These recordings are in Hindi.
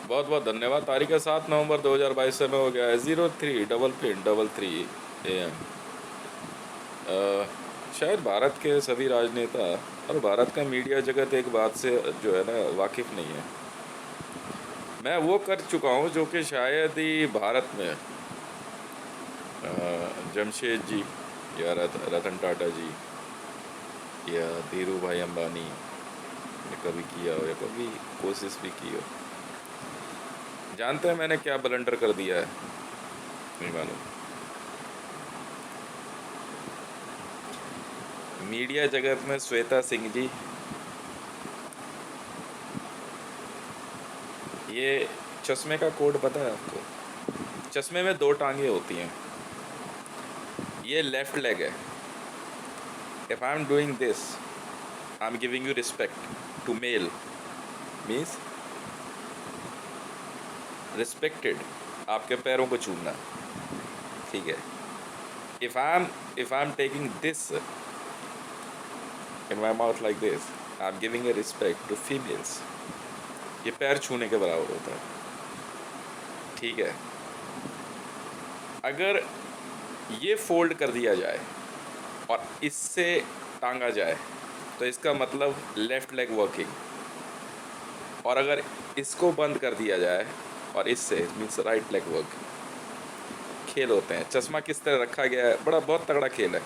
बहुत बहुत धन्यवाद। तारीख है 7 नवंबर 2022, समय हो गया है 03:33 AM। शायद भारत के सभी राजनेता और भारत का मीडिया जगत एक बात से जो है ना वाकिफ़ नहीं है। मैं वो कर चुका हूँ जो कि शायद ही भारत में जमशेद जी या रतन टाटा जी या धीरू भाई अंबानी ने कभी किया हो या कभी कोशिश भी की हो। जानते हैं मैंने क्या ब्लंडर कर दिया है? नहीं मालूम। मीडिया जगत में श्वेता सिंह जी, ये चश्मे का कोड पता है आपको? चश्मे में दो टांगे होती हैं, ये लेफ्ट लेग है। If I am doing this, I am giving you respect to male, means respected, आपके पैरों को छूना, ठीक है। If I am taking this in my mouth like this, I am giving a respect to females. ये पैर छूने के बराबर होता है, ठीक है। अगर ये फोल्ड कर दिया जाए और इससे टांगा जाए तो इसका मतलब लेफ़्ट लेग वर्किंग, और अगर इसको बंद कर दिया जाए और इससे मीन्स राइट लेग वर्किंग। खेल होते हैं, चश्मा किस तरह रखा गया है, बड़ा बहुत तगड़ा खेल है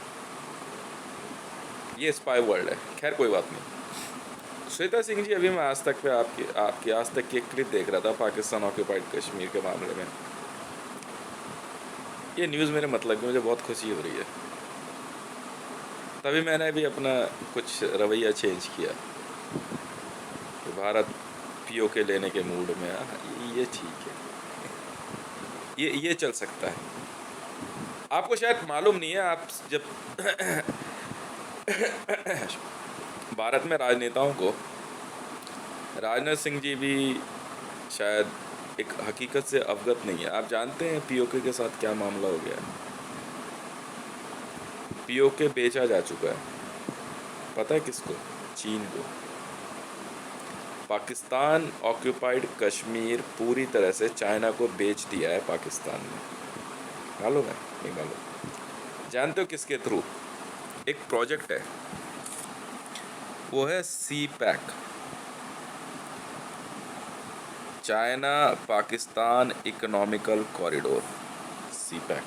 ये, स्पाई वर्ल्ड है। खैर कोई बात नहीं। श्वेता सिंह जी, अभी मैं आज तक पे आपकी आज तक की एक क्लिप देख रहा था पाकिस्तान ऑक्यूपाइड कश्मीर के मामले में। ये न्यूज़ मेरे मतलब की मुझे बहुत खुशी हो रही है, तभी मैंने भी अपना कुछ रवैया चेंज किया कि भारत पीओके लेने के मूड में ये ठीक है, ये चल सकता है। आपको शायद मालूम नहीं है, आप जब भारत में राजनेताओं को, राजनाथ सिंह जी भी शायद एक हकीकत से अवगत नहीं है। आप जानते हैं पीओके के साथ क्या मामला हो गया है? पीओके बेचा जा चुका है, पता है किसको? चीन को। पाकिस्तान ऑक्यूपाइड कश्मीर पूरी तरह से चाइना को बेच दिया है पाकिस्तान ने। मालूम है? नहीं मालूम। जानते हो किसके थ्रू? एक प्रोजेक्ट है, वो है CPEC, China Pakistan economical corridor, CPEC.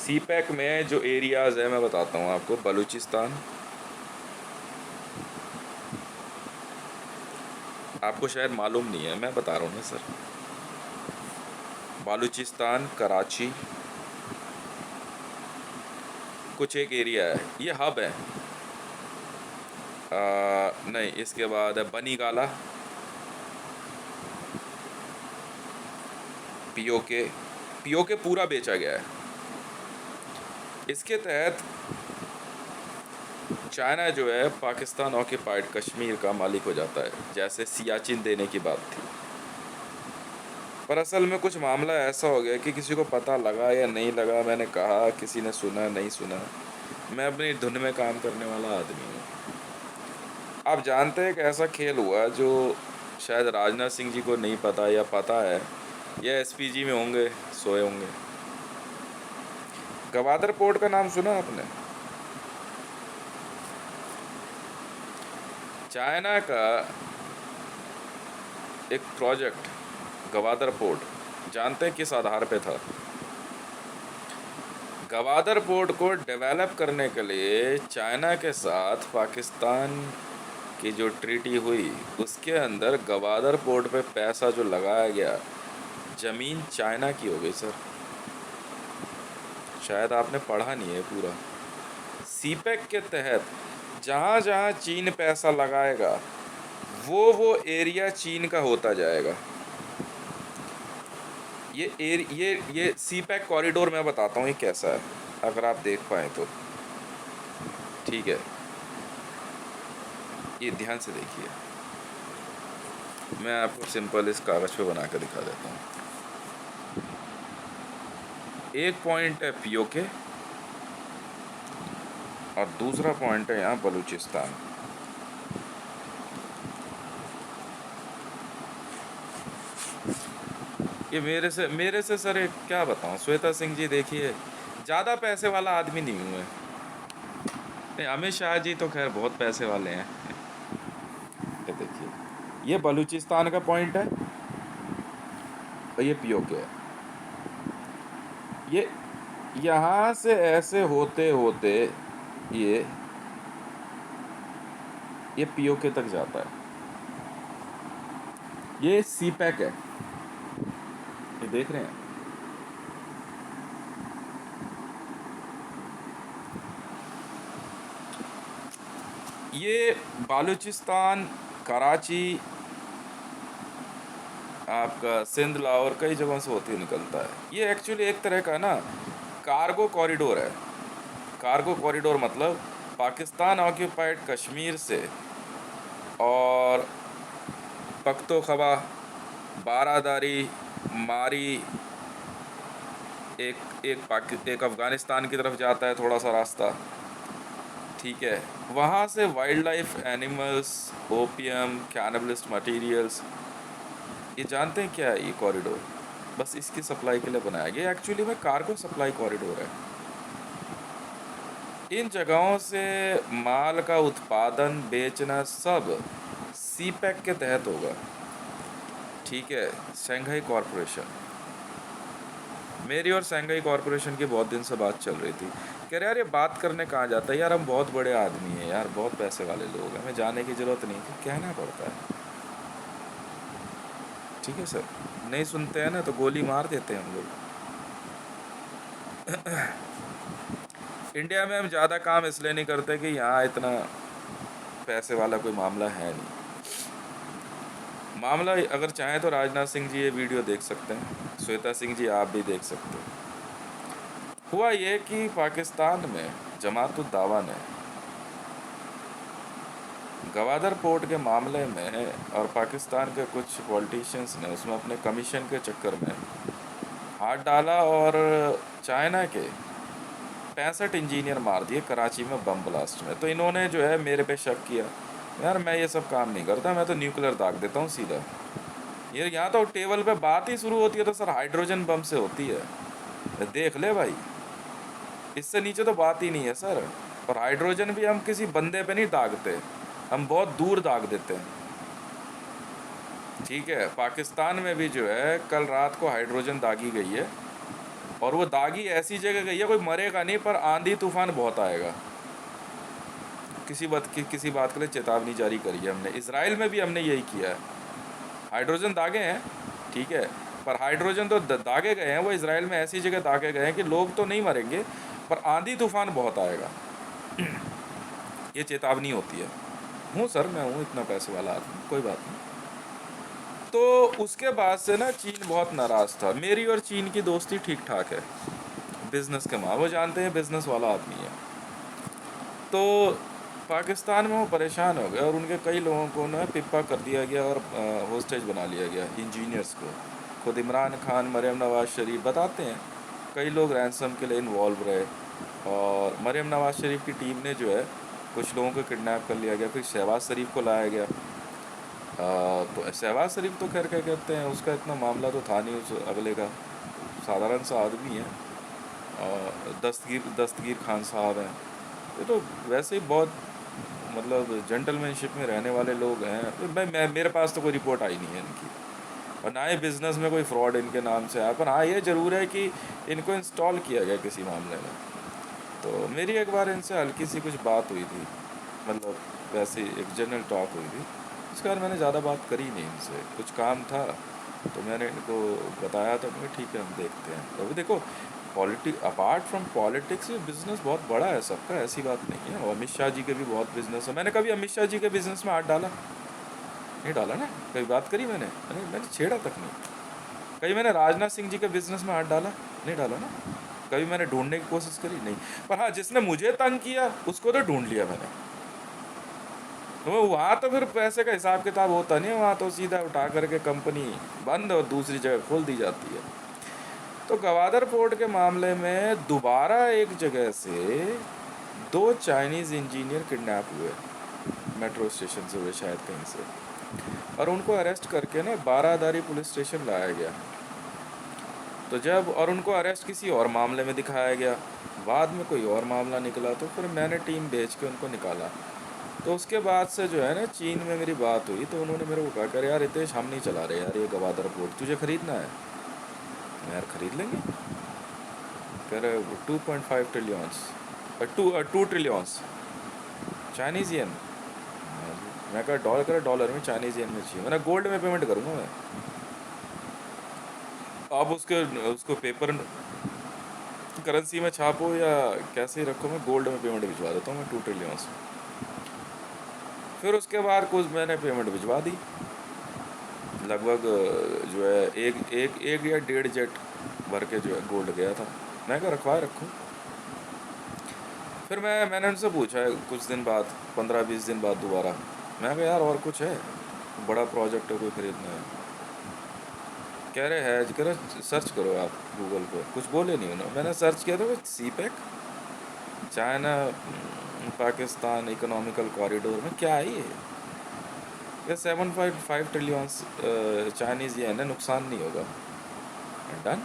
CPEC में जो एरियाज़ है मैं बताता हूँ आपको। बलूचिस्तान, आपको शायद मालूम नहीं है, मैं बता रहा हूँ ना सर। बलूचिस्तान, कराची, कुछ एक एरिया है, ये हब है। नहीं, इसके बाद है बनी गाला, पीओके। पीओके पूरा बेचा गया है। इसके तहत चाइना जो है पाकिस्तान ऑक्यूपाइड कश्मीर का मालिक हो जाता है, जैसे सियाचिन देने की बात थी। पर असल में कुछ मामला ऐसा हो गया कि किसी को पता लगा या नहीं लगा, मैंने कहा, किसी ने सुना नहीं सुना, मैं अपनी धुन में काम करने वाला आदमी हूँ। आप जानते हैं कि ऐसा खेल हुआ जो शायद राजनाथ सिंह जी को नहीं पता, या पता है या एसपीजी में होंगे, सोए होंगे। गवादर पोर्ट का नाम सुना आपने? चाइना का एक प्रोजेक्ट गवादर पोर्ट, जानते हैं किस आधार पे था? गवादर पोर्ट को डेवलप करने के लिए चाइना के साथ पाकिस्तान की जो ट्रीटी हुई, उसके अंदर गवादर पोर्ट पे पैसा जो लगाया गया, ज़मीन चाइना की हो गई सर। शायद आपने पढ़ा नहीं है पूरा। सीपैक के तहत जहाँ जहाँ चीन पैसा लगाएगा वो एरिया चीन का होता जाएगा। ये सीपैक कॉरिडोर मैं बताता हूँ ये कैसा है, अगर आप देख पाए तो, ठीक है। ये ध्यान से देखिए, मैं आपको सिंपल इस कागज़ पे बना कर दिखा देता हूँ। एक पॉइंट है पीओके और दूसरा पॉइंट है यहाँ बलूचिस्तान। ये मेरे से सर एक क्या बताऊँ, श्वेता सिंह जी देखिए ज़्यादा पैसे वाला आदमी नहीं हूँ मैं। नहीं, अमित शाह जी तो खैर बहुत पैसे वाले हैं। ये देखिए, ये बलूचिस्तान का पॉइंट है और ये पीओके है। ये यहाँ से ऐसे होते होते ये ये पीओके तक जाता है। ये सी पैक है, ये देख रहे हैं। ये बालूचिस्तान, कराची, आपका सिंध, लाहौर, कई जगहों से होती निकलता है। ये एक्चुअली एक तरह का ना कार्गो कॉरिडोर है। कार्गो कॉरिडोर मतलब पाकिस्तान ऑक्यूपाइड कश्मीर से और पख्तूनख्वा, बारादारी, मारी, एक अफ़गानिस्तान की तरफ जाता है थोड़ा सा रास्ता, ठीक है। वहाँ से wild life, animals, opium, cannibalist materials, ये जानते हैं क्या है ये कॉरिडोर? बस इसकी सप्लाई के लिए बनाया गया। एक्चुअली में कार्गो सप्लाई कॉरिडोर है। इन जगहों से माल का उत्पादन, बेचना सब सी पैक के तहत होगा, ठीक है। शंघाई कॉरपोरेशन, मेरी और शंघाई कॉरपोरेशन की बहुत दिन से बात चल रही थी। कह रहे यार ये बात करने कहाँ जाता है यार, हम बहुत बड़े आदमी हैं यार, बहुत पैसे वाले लोग हैं, हमें जाने की ज़रूरत नहीं है, कहना पड़ता है, ठीक है सर। नहीं सुनते हैं ना तो गोली मार देते हैं हम लोग। इंडिया में हम ज़्यादा काम इसलिए नहीं करते कि यहाँ इतना पैसे वाला कोई मामला है नहीं। मामला अगर चाहें तो राजनाथ सिंह जी ये वीडियो देख सकते हैं, श्वेता सिंह जी आप भी देख सकते हो। हुआ ये कि पाकिस्तान में जमात उद दावा ने गवादर पोर्ट के मामले में और पाकिस्तान के कुछ पॉलिटिशियंस ने उसमें अपने कमीशन के चक्कर में हाथ डाला और चाइना के 65 इंजीनियर मार दिए कराची में बम ब्लास्ट में। तो इन्होंने जो है मेरे पे शक किया, यार मैं ये सब काम नहीं करता, मैं तो न्यूक्लियर दाग देता हूँ सीधा। ये यहाँ तो टेबल पे बात ही शुरू होती है तो सर हाइड्रोजन बम से होती है, देख ले भाई, इससे नीचे तो बात ही नहीं है सर। और हाइड्रोजन भी हम किसी बंदे पे नहीं दागते, हम बहुत दूर दाग देते हैं, ठीक है। पाकिस्तान में भी जो है कल रात को हाइड्रोजन दागी गई है और वो दागी ऐसी जगह गई है, कोई मरेगा नहीं पर आंधी तूफान बहुत आएगा। किसी बात के लिए चेतावनी जारी करी है हमने। इसराइल में भी हमने यही किया है, हाइड्रोजन दागे हैं, ठीक है, पर हाइड्रोजन तो दागे गए हैं, वो इसराइल में ऐसी जगह दागे गए हैं कि लोग तो नहीं मरेंगे पर आंधी तूफान बहुत आएगा। ये चेतावनी होती है। हूँ सर, मैं हूँ इतना पैसे वाला आदमी, कोई बात नहीं। तो उसके बाद से ना चीन बहुत नाराज़ था। मेरी और चीन की दोस्ती ठीक ठाक है बिज़नेस के माँ, वो जानते हैं बिज़नेस वाला आदमी है। तो पाकिस्तान में वो परेशान हो गए और उनके कई लोगों को ना पिप्पा कर दिया गया और होस्टेज बना लिया गया, इंजीनियर्स को। खुद इमरान खान, मरियम नवाज़ शरीफ बताते हैं कई लोग रैंसम के लिए इन्वॉल्व रहे और मरियम नवाज़ शरीफ की टीम ने जो है कुछ लोगों को किडनैप कर लिया गया। फिर शहबाज शरीफ को लाया गया। तो शहबाज शरीफ तो खैर क्या कहते हैं, उसका इतना मामला तो था नहीं, उस अगले का साधारण सा आदमी है। दस्तगीर खान साहब हैं, ये तो वैसे ही बहुत मतलब जेंटलमैनशिप में रहने वाले लोग हैं। मैं मेरे पास तो कोई रिपोर्ट आई नहीं है इनकी, और ना ही बिज़नेस में कोई फ्रॉड इनके नाम से आया। पर हाँ ये ज़रूर है कि इनको इंस्टॉल किया गया किसी मामले में। तो मेरी एक बार इनसे हल्की सी कुछ बात हुई थी, मतलब वैसे एक जनरल टॉक हुई थी, इस कारण मैंने ज़्यादा बात करी नहीं इनसे। कुछ काम था तो मैंने इनको बताया, तो मैं ठीक है हम देखते हैं। तो अभी देखो अपार्ट फ्रॉम पॉलिटिक्स ये बिज़नेस बहुत बड़ा है सबका, ऐसी बात नहीं है। और अमित शाह जी के भी बहुत बिज़नेस है। मैंने कभी अमित शाह जी के बिज़नेस में हाथ डाला नहीं, डाला ना, कभी बात करी मैंने छेड़ा तक नहीं। कभी मैंने राजनाथ सिंह जी के बिज़नेस में हाथ डाला नहीं, डाला ना। कभी मैंने ढूंढने की कोशिश करी नहीं। पर हाँ, जिसने मुझे तंग किया उसको तो ढूंढ लिया मैंने। तो वहाँ तो फिर पैसे का हिसाब किताब होता नहीं, वहाँ तो सीधा उठा करके कंपनी बंद और दूसरी जगह खोल दी जाती है। तो गवादर पोर्ट के मामले में दोबारा एक जगह से 2 चाइनीज़ इंजीनियर किडनैप हुए, मेट्रो स्टेशन से हुए शायद कहीं से, और उनको अरेस्ट करके ना बारादारी पुलिस स्टेशन लाया गया। तो जब और उनको अरेस्ट किसी और मामले में दिखाया गया, बाद में कोई और मामला निकला, तो फिर मैंने टीम भेज के उनको निकाला। तो उसके बाद से जो है ना चीन में मेरी बात हुई, तो उन्होंने मेरे को कहा कर यार रितेश हम नहीं चला रहे यार ये गवादर पोर्ट, तुझे ख़रीदना है? मैं यार ख़रीद लेंगे। कह रहे 2.5 ट्रिलियंस, 2 ट्रिलियंस चाइनीज़ येन। मैं कहा डॉलर, करे डॉलर में, चाइनीज़ येन में चाहिए। मैंने गोल्ड में पेमेंट करूँगा मैं। आप उसको पेपर करेंसी में छापो या कैसे ही रखो, मैं गोल्ड में पेमेंट भिजवा देता हूँ मैं 2 ट्रिलियंस। फिर उसके बाद कुछ मैंने पेमेंट भिजवा दी, लगभग जो है एक या 1.5 जेट भर के जो है गोल्ड गया था। मैं कहा रखवाए रखो। फिर मैंने उनसे पूछा कुछ दिन बाद, 15-20 दिन बाद दोबारा, मैं कहा यार और कुछ है, बड़ा प्रोजेक्ट है कोई ख़रीदना है? कह रहे है, कह रहे सर्च करो आप गूगल पे। कुछ बोले नहीं उन्होंने। मैंने सर्च किया था CPEC, China Pakistan economical corridor में, क्या है ये 7.5 ट्रिलियंस चाइनीज़ येन है, नुकसान नहीं होगा। डन,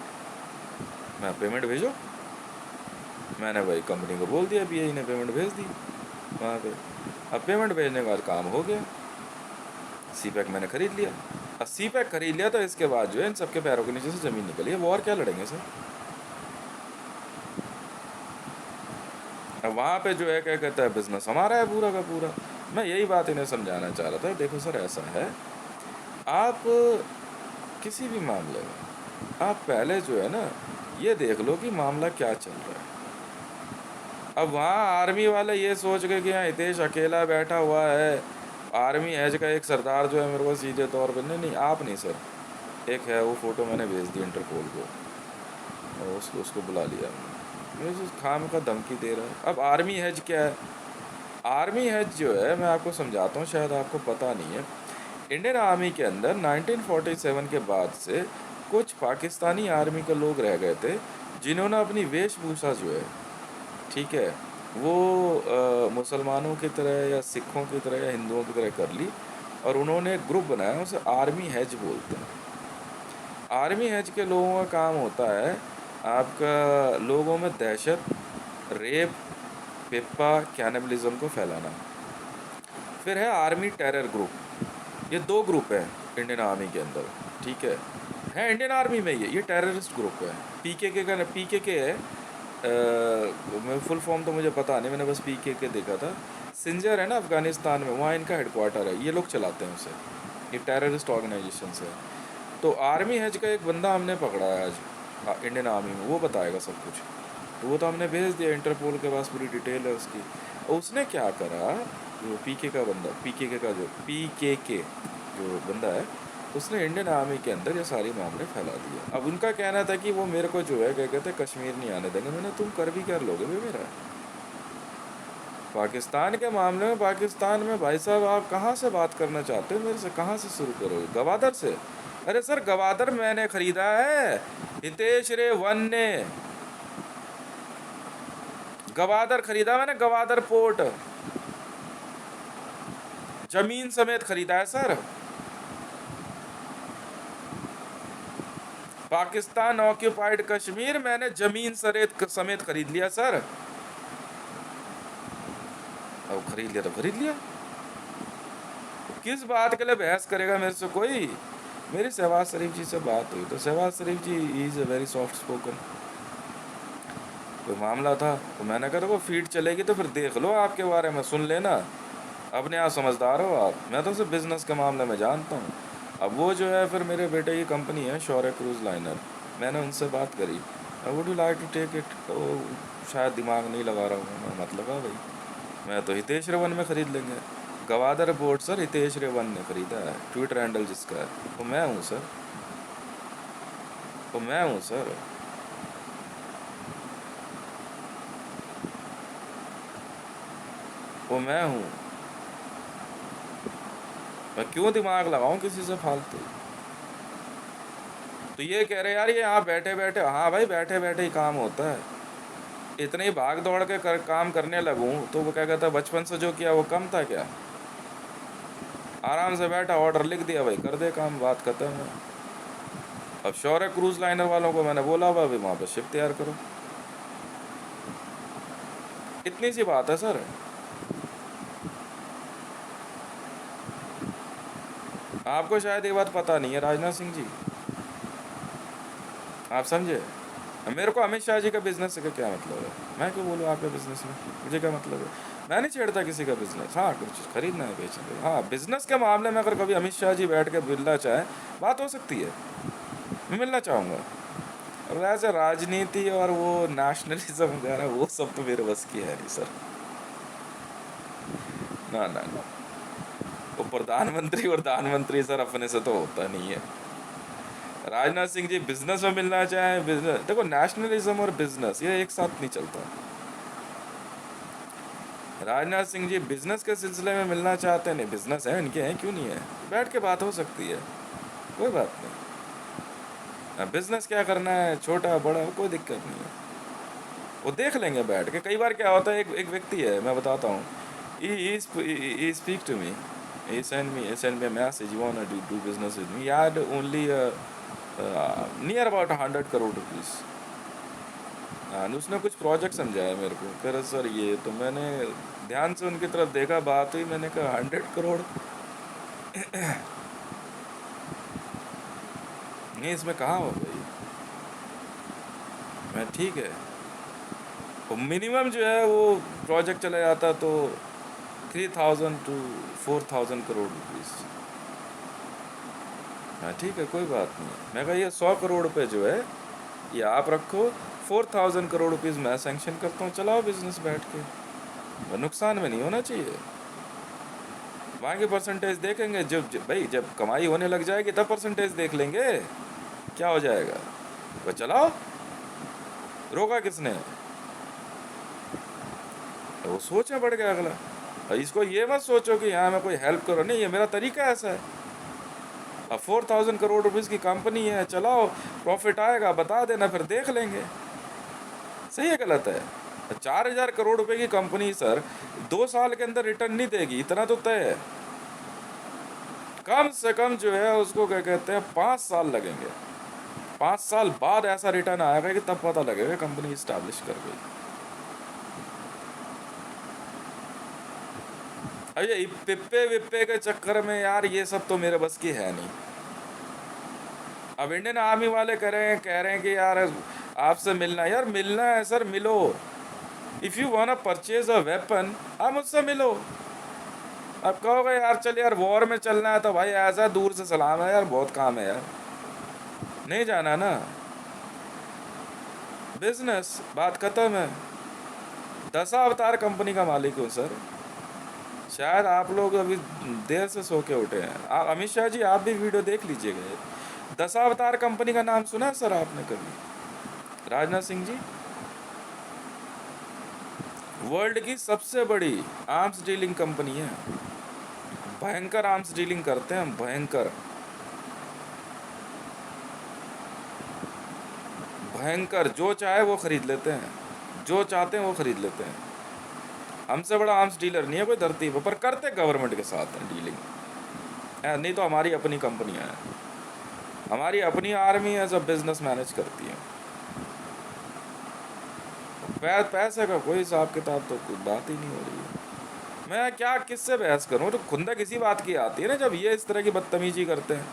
मैं पेमेंट भेजो। मैंने भाई कंपनी को बोल दिया, BAE ने पेमेंट भेज दी वहाँ पे। अब पेमेंट भेजने के बाद काम हो गया, सीपैक मैंने ख़रीद लिया। अब सीपैक ख़रीद लिया तो इसके बाद जो है इन सबके पैरों के नीचे से ज़मीन निकली है। वो और क्या लड़ेंगे सर? अब वहाँ पे जो है क्या कहता है बिज़नेस हमारा है पूरा का पूरा। मैं यही बात इन्हें समझाना चाह रहा था, देखो सर ऐसा है, आप किसी भी मामले में आप पहले जो है ना ये देख लो कि मामला क्या चल रहा है। अब वहाँ आर्मी वाले ये सोच गए कि यहाँ हितेश अकेला बैठा हुआ है, आर्मी एज का एक सरदार जो है मेरे को सीधे तौर पर, नहीं आप नहीं सर, एक है वो फ़ोटो मैंने भेज दी इंटरपोल को, और उसको बुला लिया मुझे खाम का धमकी दे रहा है। अब आर्मी हेज क्या है? आर्मी हेज जो है मैं आपको समझाता हूँ, शायद आपको पता नहीं है। इंडियन आर्मी के अंदर 1947 के बाद से कुछ पाकिस्तानी आर्मी के लोग रह गए थे जिन्होंने अपनी वेशभूषा जो है, ठीक है, वो मुसलमानों की तरह या सिखों की तरह या हिंदुओं की तरह कर ली, और उन्होंने एक ग्रुप बनाया, उसे आर्मी हेज बोलते हैं। आर्मी हेज के लोगों का काम होता है आपका लोगों में दहशत, रेप, पिप्पा, कैनिबलिज्म को फैलाना। फिर है आर्मी टेरर ग्रुप। ये 2 ग्रुप है इंडियन आर्मी के अंदर, ठीक है इंडियन आर्मी में ये टेररिस्ट ग्रुप है। PKK का PKK है, मैं फुल फॉर्म तो मुझे पता नहीं, मैंने बस PKK देखा था। सिंजर है ना अफ़गानिस्तान में, वहाँ इनका हेडक्वार्टर है, ये लोग चलाते हैं उसे, ये टेररिस्ट ऑर्गेनाइजेशन है। तो आर्मी हेज का एक बंदा हमने पकड़ा है आज इंडियन आर्मी में, वो बताएगा सब कुछ। तो वो तो हमने भेज दिया, इंटरपोल के पास पूरी डिटेल है उसकी। और उसने क्या करा, जो PK का बंदा, PKK जो बंदा है, उसने इंडियन आर्मी के अंदर ये सारे मामले फैला दिए। अब उनका कहना था कि वो मेरे को जो है क्या कहते हैं कश्मीर नहीं आने देंगे। मैंने तुम कर भी क्या लोगे भाई मेरा? पाकिस्तान के मामले में, पाकिस्तान में भाई साहब आप कहाँ से बात करना चाहते हो मेरे से? कहाँ से शुरू करोगे? गवादर से? अरे सर गवादर मैंने ख़रीदा है, हितेश रे वन ने गवादर ख़रीदा, मैंने गवादर पोर्ट ज़मीन समेत ख़रीदा है सर। पाकिस्तान ऑक्यूपाइड कश्मीर मैंने ज़मीन समेत ख़रीद लिया सर। अब ख़रीद लिया तो ख़रीद लिया, किस बात के लिए बहस करेगा मेरे से कोई? मेरी शहबाज शरीफ जी से बात हुई, तो Shahbaz Sharif ji is a very soft spoken. कोई मामला था तो मैंने कहा वो फीड चलेगी तो फिर देख लो, आपके बारे में सुन लेना, अपने आप समझदार हो आप, मैं तो सिर्फ बिज़नेस के मामले में जानता हूँ। अब वो जो है फिर मेरे बेटे की कंपनी है शौर्य क्रूज़ लाइनर, मैंने उनसे बात करी, would you like to take it? तो शायद दिमाग नहीं लगा रहा हूँ मैं, मत लगा भाई, मैं तो हितेश रेवन में ख़रीद लेंगे। गवादर बोर्ड सर हितेश रेवन ने ख़रीदा है, ट्विटर हैंडल जिसका है, तो मैं हूँ सर, तो मैं हूँ सर। वो मैं हूँ, मैं क्यों दिमाग लगाऊं किसी से फालतू? तो ये कह रहे यार ये यहाँ बैठे बैठे, हाँ भाई बैठे बैठे ही काम होता है, इतने ही भाग दौड़ के काम करने लगूं तो वो क्या कहता है बचपन से जो किया वो कम था क्या? आराम से बैठा, ऑर्डर लिख दिया भाई, कर दे काम, बात खत्म है। अब शौर्य क्रूज लाइनर वालों को मैंने बोला हुआ अभी वहाँ पर शिप तैयार करो, इतनी सी बात है सर। आपको शायद ये बात पता नहीं है राजनाथ सिंह जी, आप समझे। मेरे को अमित शाह जी का बिजनेस का क्या मतलब है, मैं क्यों बोलूँ आपके बिजनेस में, मुझे क्या मतलब है। मैं नहीं छेड़ता किसी का बिजनेस, हाँ कुछ खरीदना है बेचना है, हाँ बिजनेस के मामले में अगर कभी अमित शाह जी बैठ के मिलना चाहे बात हो सकती है, मैं मिलना चाहूँगा। और वैसे राजनीति और वो नेशनलिज्म वगैरह वो सब तो मेरे बस की है नहीं सर, ना ना ना। वो प्रधानमंत्री सर अपने से तो होता नहीं है। राजनाथ सिंह जी बिजनेस में मिलना चाहें, बिजनेस देखो, नेशनलिज्म और बिजनेस ये एक साथ नहीं चलता। राजनाथ सिंह जी बिजनेस के सिलसिले में मिलना चाहते हैं, नहीं बिजनेस है इनके, हैं क्यों नहीं है, बैठ के बात हो सकती है, कोई बात नहीं। बिजनेस क्या करना है, छोटा बड़ा कोई दिक्कत नहीं है, वो देख लेंगे बैठ के। कई बार क्या होता है, एक व्यक्ति है, मैं बताता हूँ, he speak to me, he send me a message, you wanna do business with me, he had only near about 100 crore rupees। हाँ, उसने कुछ प्रोजेक्ट समझाया मेरे को, कह रहे सर ये, तो मैंने ध्यान से उनकी तरफ देखा, बात हुई, मैंने कहा 100 करोड़ नहीं, इसमें कहाँ हो गई। मैं ठीक है, वो मिनिमम जो है वो प्रोजेक्ट चला जाता तो 3000 to 4000 करोड़ रुपीस। हाँ ठीक है, कोई बात नहीं। मैं कहा ये 100 करोड़ रुपए जो है ये आप रखो, 4000 करोड़ रुपीस मैं सैंक्शन करता हूँ, चलाओ बिजनेस बैठ के, नुकसान में नहीं होना चाहिए। वहाँ की परसेंटेज देखेंगे, भाई जब कमाई होने लग जाएगी तब परसेंटेज देख लेंगे, क्या हो जाएगा, वो चलाओ, रोका किसने। तो वो सोचना पड़ गया अगला, और इसको ये मत सोचो कि यहाँ मैं कोई हेल्प करो, नहीं, ये मेरा तरीका ऐसा है। अब 4000 करोड़ रुपीस की कंपनी है, चलाओ, प्रॉफिट आएगा बता देना, फिर देख लेंगे सही है गलत है। 4000 करोड़ रुपए की कंपनी सर 2 साल के अंदर रिटर्न नहीं देगी, इतना तो तय है। कम से कम जो है उसको क्या कहते हैं 5 साल लगेंगे, 5 साल बाद ऐसा रिटर्न आएगा कि तब पता लगेगा कंपनी स्टैब्लिश कर गई। अरे पिप्पे विप्पे के चक्कर में यार ये सब तो मेरे बस की है नहीं। अब इंडियन आर्मी वाले कह रहे हैं कि यार आपसे मिलना है, यार मिलना है सर मिलो, if you want purchase a weapon आप मुझसे मिलो। अब कहोगे यार चल यार वॉर में चलना है तो भाई ऐसा दूर से सलाम है यार, बहुत काम है यार, नहीं जाना ना, बिजनेस बात खत्म है। दशावतार कंपनी का मालिक हूँ सर, शायद आप लोग अभी देर से सो के उठे हैं। अमित शाह जी आप भी वीडियो देख लीजिएगा, दशावतार कंपनी का नाम सुना है सर आपने कभी, राजनाथ सिंह जी। वर्ल्ड की सबसे बड़ी आर्म्स डीलिंग कंपनी है, भयंकर आर्म्स डीलिंग करते हैं, भयंकर भयंकर, जो चाहे वो खरीद लेते हैं, जो चाहते हैं वो खरीद लेते हैं। हमसे बड़ा आर्म्स डीलर नहीं है कोई धरती पर करते गवर्नमेंट के साथ है डीलिंग, नहीं तो हमारी अपनी कंपनियां हैं, हमारी अपनी आर्मी है, सब बिजनेस मैनेज करती है। पैसे का कोई हिसाब किताब तो कोई बात ही नहीं हो रही है। मैं क्या किससे बहस करूं, तो खुंदक इसी बात की आती है ना जब ये इस तरह की बदतमीजी करते हैं।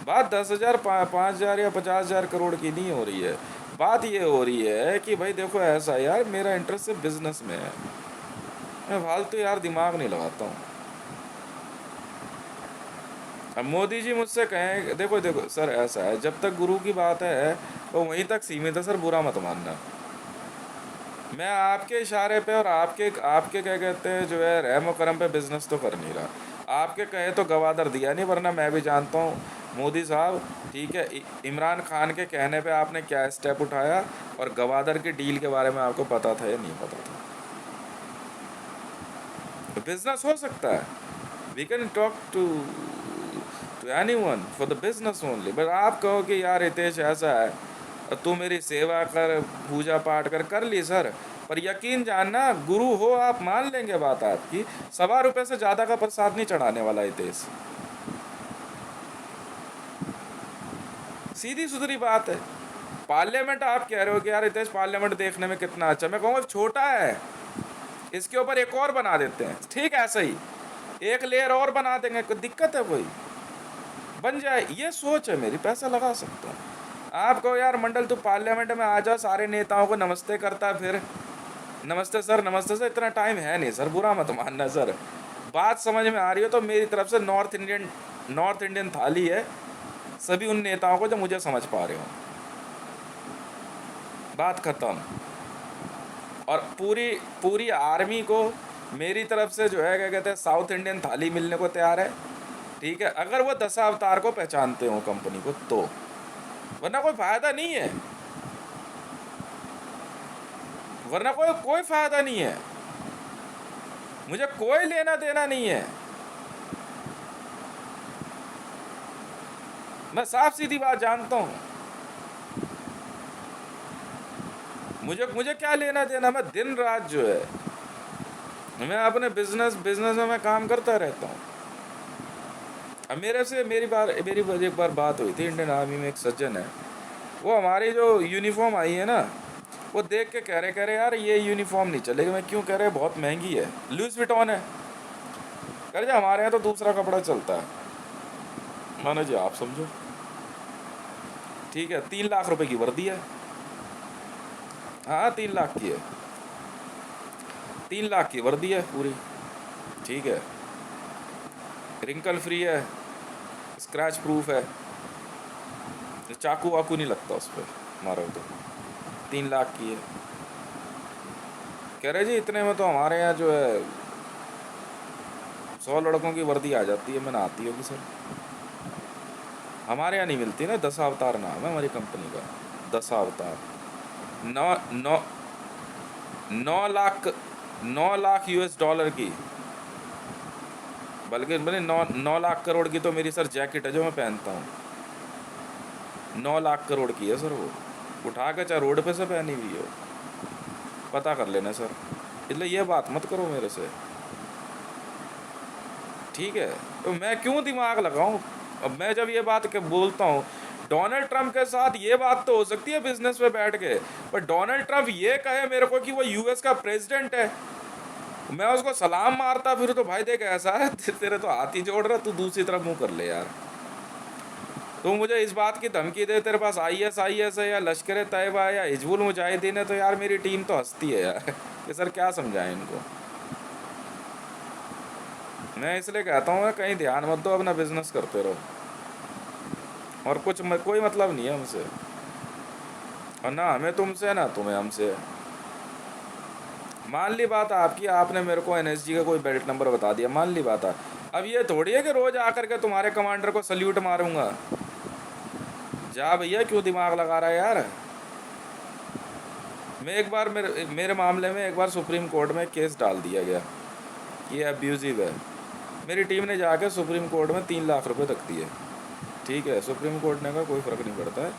बात 10,000 5,000 या 50,000 करोड़ की नहीं हो रही है, बात ये हो रही है कि भाई देखो ऐसा यार मेरा इंटरेस्ट सिर्फ बिजनेस में है, मैं फालतू यार दिमाग नहीं लगाता हूँ। अब मोदी जी मुझसे कहें, देखो देखो सर ऐसा है, जब तक गुरु की बात है वो वहीं तक सीमित है सर, बुरा मत मानना। मैं आपके इशारे पे और आपके आपके क्या कहते हैं जो है रहम करम पे बिजनेस तो कर नहीं रहा, आपके कहे तो गवादर दिया नहीं, वरना मैं भी जानता हूँ मोदी साहब, ठीक है, इमरान खान के कहने पे आपने क्या स्टेप उठाया और गवादर की डील के बारे में आपको पता था या नहीं पता था। तो बिजनेस हो सकता है, we can talk to anyone for the business only, but आप कहो कि यार हितेश ऐसा है, तू मेरी सेवा कर, पूजा पाठ कर ली सर, पर यकीन जानना गुरु हो आप, मान लेंगे बात आपकी, ₹1.25 से ज़्यादा का प्रसाद नहीं चढ़ाने वाला हितेश। सीधी सुथरी बात है। पार्लियामेंट आप कह रहे हो कि यार हितेश पार्लियामेंट देखने में कितना अच्छा, मैं कहूँगा छोटा है, इसके ऊपर एक और बना देते हैं, ठीक है, ऐसा ही एक लेयर और बना देंगे, कोई दिक्कत है कोई, बन जाए, ये सोच है मेरी, पैसा लगा सकता हूँ। आपको यार मंडल तू पार्लियामेंट में आ जाओ, सारे नेताओं को नमस्ते करता है, फिर नमस्ते सर नमस्ते सर, इतना टाइम है नहीं सर, बुरा मत मानना सर, बात समझ में आ रही हो तो मेरी तरफ से नॉर्थ इंडियन थाली है सभी उन नेताओं को जो मुझे समझ पा रहे हो, बात खत्म। और पूरी पूरी आर्मी को मेरी तरफ से जो है क्या कहते हैं साउथ इंडियन थाली मिलने को तैयार है, ठीक है, अगर वो दशावतार को पहचानते हो कंपनी को तो, वरना कोई फायदा नहीं है, वरना कोई फायदा नहीं है, मुझे कोई लेना देना नहीं है। मैं साफ सीधी बात जानता हूँ, मुझे क्या लेना देना, मैं दिन रात जो है मैं अपने बिजनेस में मैं काम करता रहता हूँ। अब मेरी एक बार बात हुई थी, इंडियन आर्मी में एक सज्जन है, वो हमारी जो यूनिफॉर्म आई है ना, वो देख के कह रहे यार ये यूनिफॉर्म नहीं चलेगी। मैं क्यों, कह रहे बहुत महंगी है, लुइस विटॉन है, कह रहे हमारे यहाँ तो दूसरा कपड़ा चलता है। मानो जी आप समझो, ठीक है, 3 लाख रुपए की वर्दी है, हाँ 3 लाख की है, 3 लाख की वर्दी है पूरी, ठीक है, रिंकल फ्री है, स्क्रैच प्रूफ है, चाकू वाकू नहीं लगता उस पर मारो तो, 3 लाख की है। कह रहे जी इतने में तो हमारे यहाँ जो है 100 लड़कों की वर्दी आ जाती है। मैंने आती होगी सर, हमारे यहाँ नहीं मिलती ना, दशावतार नाम है हमारी कंपनी का, दशावतार। 9 लाख US डॉलर की, बल्कि मैंने 9 लाख करोड़ की तो मेरी सर जैकेट है जो मैं पहनता हूँ, 9 लाख करोड़ की है सर, वो उठा के चाहे रोड पे से पहनी हुई हो, पता कर लेना सर, इसलिए ये बात मत करो मेरे से, ठीक है। तो मैं क्यों दिमाग लगाऊं, अब मैं जब ये बात के बोलता हूँ, डोनाल्ड ट्रंप के साथ ये बात तो हो सकती है बिजनेस पे बैठ के, पर डोनाल्ड ट्रंप ये कहे मेरे को कि वो US का प्रेसिडेंट है, मैं उसको सलाम मारता फिर तो भाई देख ऐसा है, तेरे तो हाथ ही जोड़ रहा, तू दूसरी तरफ मुंह कर ले यार। तो मुझे इस बात की धमकी दे तेरे पास IS है या लश्कर तैयबा है या हिजबुल मुजाहिदीन है, तो यार मेरी टीम तो हंसती है यार कि सर क्या समझाएं इनको। मैं इसलिए कहता हूँ कहीं ध्यान मत दो, अपना बिजनेस करते रहो, और कोई मतलब नहीं है हमसे, और ना हमें तुमसे ना तुम्हें हमसे। मान ली बात आपकी, आपने मेरे को NSG का कोई बेल्ट नंबर बता दिया, मान ली बात है, अब ये थोड़ी है कि रोज आकर के तुम्हारे कमांडर को सल्यूट मारूंगा, जा भैया क्यों दिमाग लगा रहा है यार। मैं एक बार मेरे मामले में एक बार सुप्रीम कोर्ट में केस डाल दिया गया कि ये अब्यूजिव है, मेरी टीम ने जाकर सुप्रीम कोर्ट में 3 लाख रुपए तक दिए, ठीक है, सुप्रीम कोर्ट ने कहा कोई फ़र्क नहीं पड़ता है,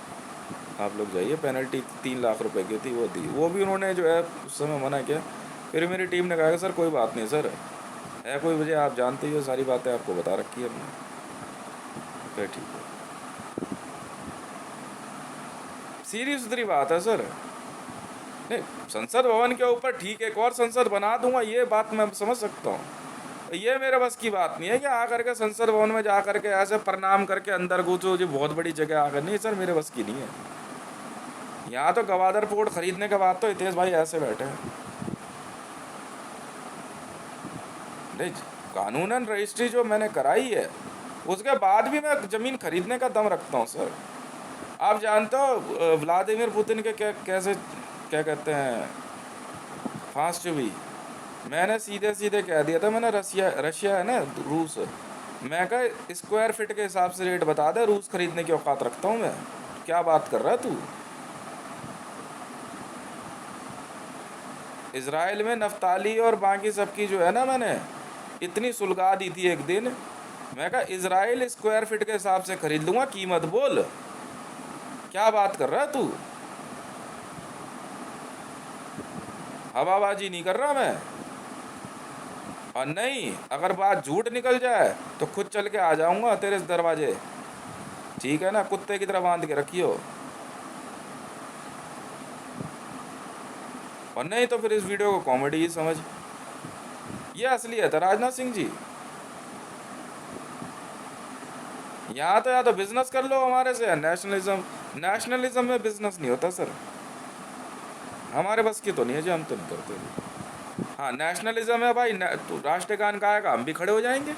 आप लोग जाइए, पेनल्टी 3 लाख रुपए की थी वो दी, वो भी उन्होंने जो है उस समय मना किया। फिर मेरी टीम ने कहा कि सर कोई बात नहीं सर, है कोई वजह, आप जानते ही हो, सारी बातें आपको बता रखी है हमने, फिर ठीक है, सीधी सुथरी बात है सर। नहीं, संसद भवन के ऊपर ठीक है एक और संसद बना दूंगा, ये बात मैं समझ सकता हूँ, ये मेरे बस की बात नहीं है कि आकर के संसद भवन में जा करके ऐसे प्रणाम करके अंदर घुसो, जो बहुत बड़ी जगह आकर, नहीं सर मेरे बस की नहीं है। यहाँ तो गवादर पोर्ट खरीदने के बाद तो हितेश भाई ऐसे बैठे हैं, नहीं कानूनन रजिस्ट्री जो मैंने कराई है उसके बाद भी मैं ज़मीन खरीदने का दम रखता हूँ सर। आप जानते हो व्लादिमीर पुतिन के क्या कहते हैं फास्ट भी, मैंने सीधे कह दिया था, मैंने रशिया है ना रूस, मैं कहा स्क्वायर फीट के हिसाब से रेट बता दे, रूस खरीदने की औकात रखता हूँ मैं, क्या बात कर रहा है तू। इजराइल में नफ्ताली और बाकी सबकी जो है ना, मैंने इतनी सुलगा दी थी एक दिन, मैं कहा इजराइल स्क्वायर फीट के हिसाब से खरीद लूँगा, कीमत बोल, क्या बात कर रहा है तू, हवाबाजी नहीं कर रहा मैं। और नहीं, अगर बात झूठ निकल जाए तो खुद चल के आ जाऊंगा तेरे दरवाजे, ठीक है ना, कुत्ते की तरह बांध के रखियो। और नहीं तो फिर इस वीडियो को कॉमेडी ही समझ। ये असलियत है राजनाथ सिंह जी। यहाँ तो या तो बिजनेस कर लो हमारे से, नेशनलिज्म। नेशनलिज्म में बिजनेस नहीं होता सर, हमारे बस की तो नहीं है जी, हम तो नहीं करते। हाँ नेशनलिज्म है भाई, तो राष्ट्रगान गाएगा हम भी खड़े हो जाएंगे।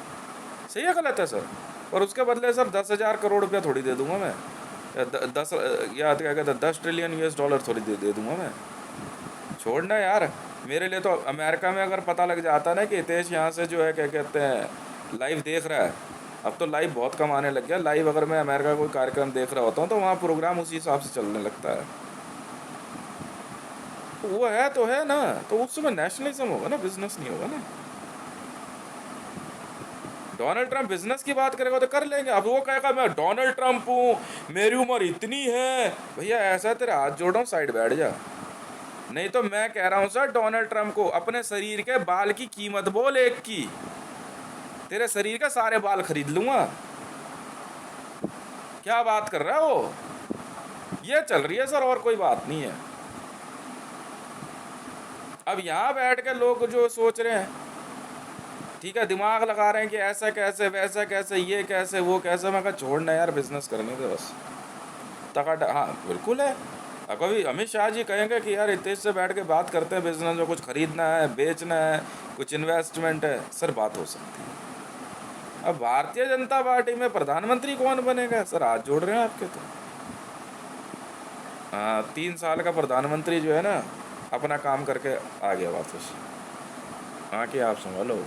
सही है गलत है सर? और उसके बदले सर 10,000 करोड़ रुपया थोड़ी दे दूंगा मैं, या क्या कहते हैं 10 ट्रिलियन US डॉलर थोड़ी दे दूंगा मैं। छोड़ना यार, मेरे लिए तो अमेरिका में अगर पता लग जाता ना कि हितेश यहाँ से जो है क्या कहते हैं लाइव देख रहा है, अब तो लाइव बहुत कम आने लग गया। लाइव अगर मैं अमेरिका कोई कार्यक्रम देख रहा होता हूँ तो वहाँ प्रोग्राम उसी हिसाब से चलने लगता है। तो वो है तो है ना, तो उसमें नेशनलिज्म होगा ना, बिजनेस नहीं होगा ना। डोनाल्ड ट्रंप बिजनेस की बात करेगा तो कर लेंगे। अब वो कहेगा मैं डोनाल्ड ट्रंप हूँ, मेरी उम्र इतनी है। भैया ऐसा तेरे हाथ जोड़ रहा हूँ, साइड बैठ जा। नहीं तो मैं कह रहा हूँ सर डोनाल्ड ट्रंप को अपने शरीर के बाल की कीमत बोल एक की, तेरे शरीर के सारे बाल खरीद लूंगा। क्या बात कर रहा है वो? ये चल रही है सर, और कोई बात नहीं है। अब यहाँ बैठ के लोग जो सोच रहे हैं, ठीक है, दिमाग लगा रहे हैं कि ऐसा कैसे वैसा कैसे ये कैसे वो कैसे, मैं कहा छोड़ना यार, बिजनेस करने दे बस। तका हाँ बिल्कुल है। अब कभी अमित शाह जी कहेंगे कि यार हितेश से बैठ के बात करते हैं बिजनेस में, कुछ खरीदना है बेचना है, कुछ इन्वेस्टमेंट है, सर बात हो सकती है। अब भारतीय जनता पार्टी में प्रधानमंत्री कौन बनेगा सर? हाथ जोड़ रहे हैं आपके तो। हाँ 3 साल का प्रधानमंत्री जो है ना, अपना काम करके आ गया वापस। हाँ कि आप संभालो।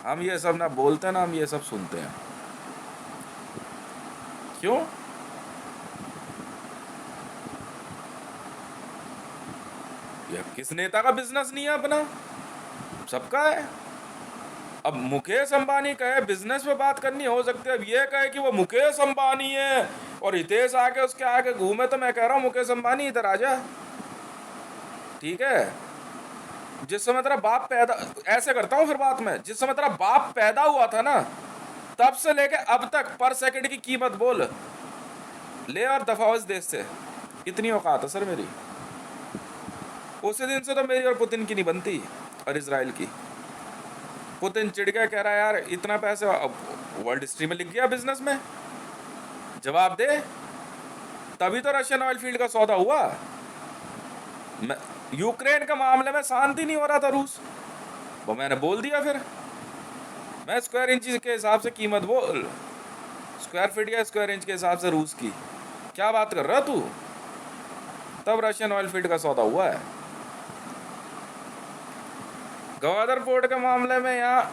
हम ये सब ना बोलते हैं ना, हम ये सब सुनते हैं। क्यों? ये किस नेता का बिजनेस नहीं है अपना? सबका है। अब मुकेश अंबानी कहे बिजनेस पे बात करनी हो सकती है, अब ये कहे कि वो मुकेश अंबानी है और हितेश आके उसके आगे घूमे, तो मैं कह रहा हूँ मुकेश अंबानी इधर आ जा। ठीक है, जिस समय तेरा बाप पैदा, ऐसे करता हूँ फिर बात में, जिस समय तेरा बाप पैदा हुआ था ना, तब से लेके अब तक पर सेकंड की कीमत बोल ले और दफा हो इस देश से। इतनी औकात है सर मेरी। उसी दिन से तो मेरी और पुतिन की नहीं बनती, और इसराइल की। पुतिन चिढ़ गया, कह रहा है यार इतना पैसे वर्ल्ड हिस्ट्री में लिख गया बिजनेस में, जवाब दे। तभी तो रशियन ऑयल फील्ड का सौदा हुआ। यूक्रेन के मामले में शांति नहीं हो रहा था रूस, वो मैंने बोल दिया। फिर मैं स्क्वायर इंच के हिसाब से कीमत बोल, स्क्वायर फीट या स्क्वायर इंच के हिसाब से रूस की। क्या बात कर रहा तू? तब रशियन ऑयल फील्ड का सौदा हुआ है। गवादर पोर्ट के मामले में यहाँ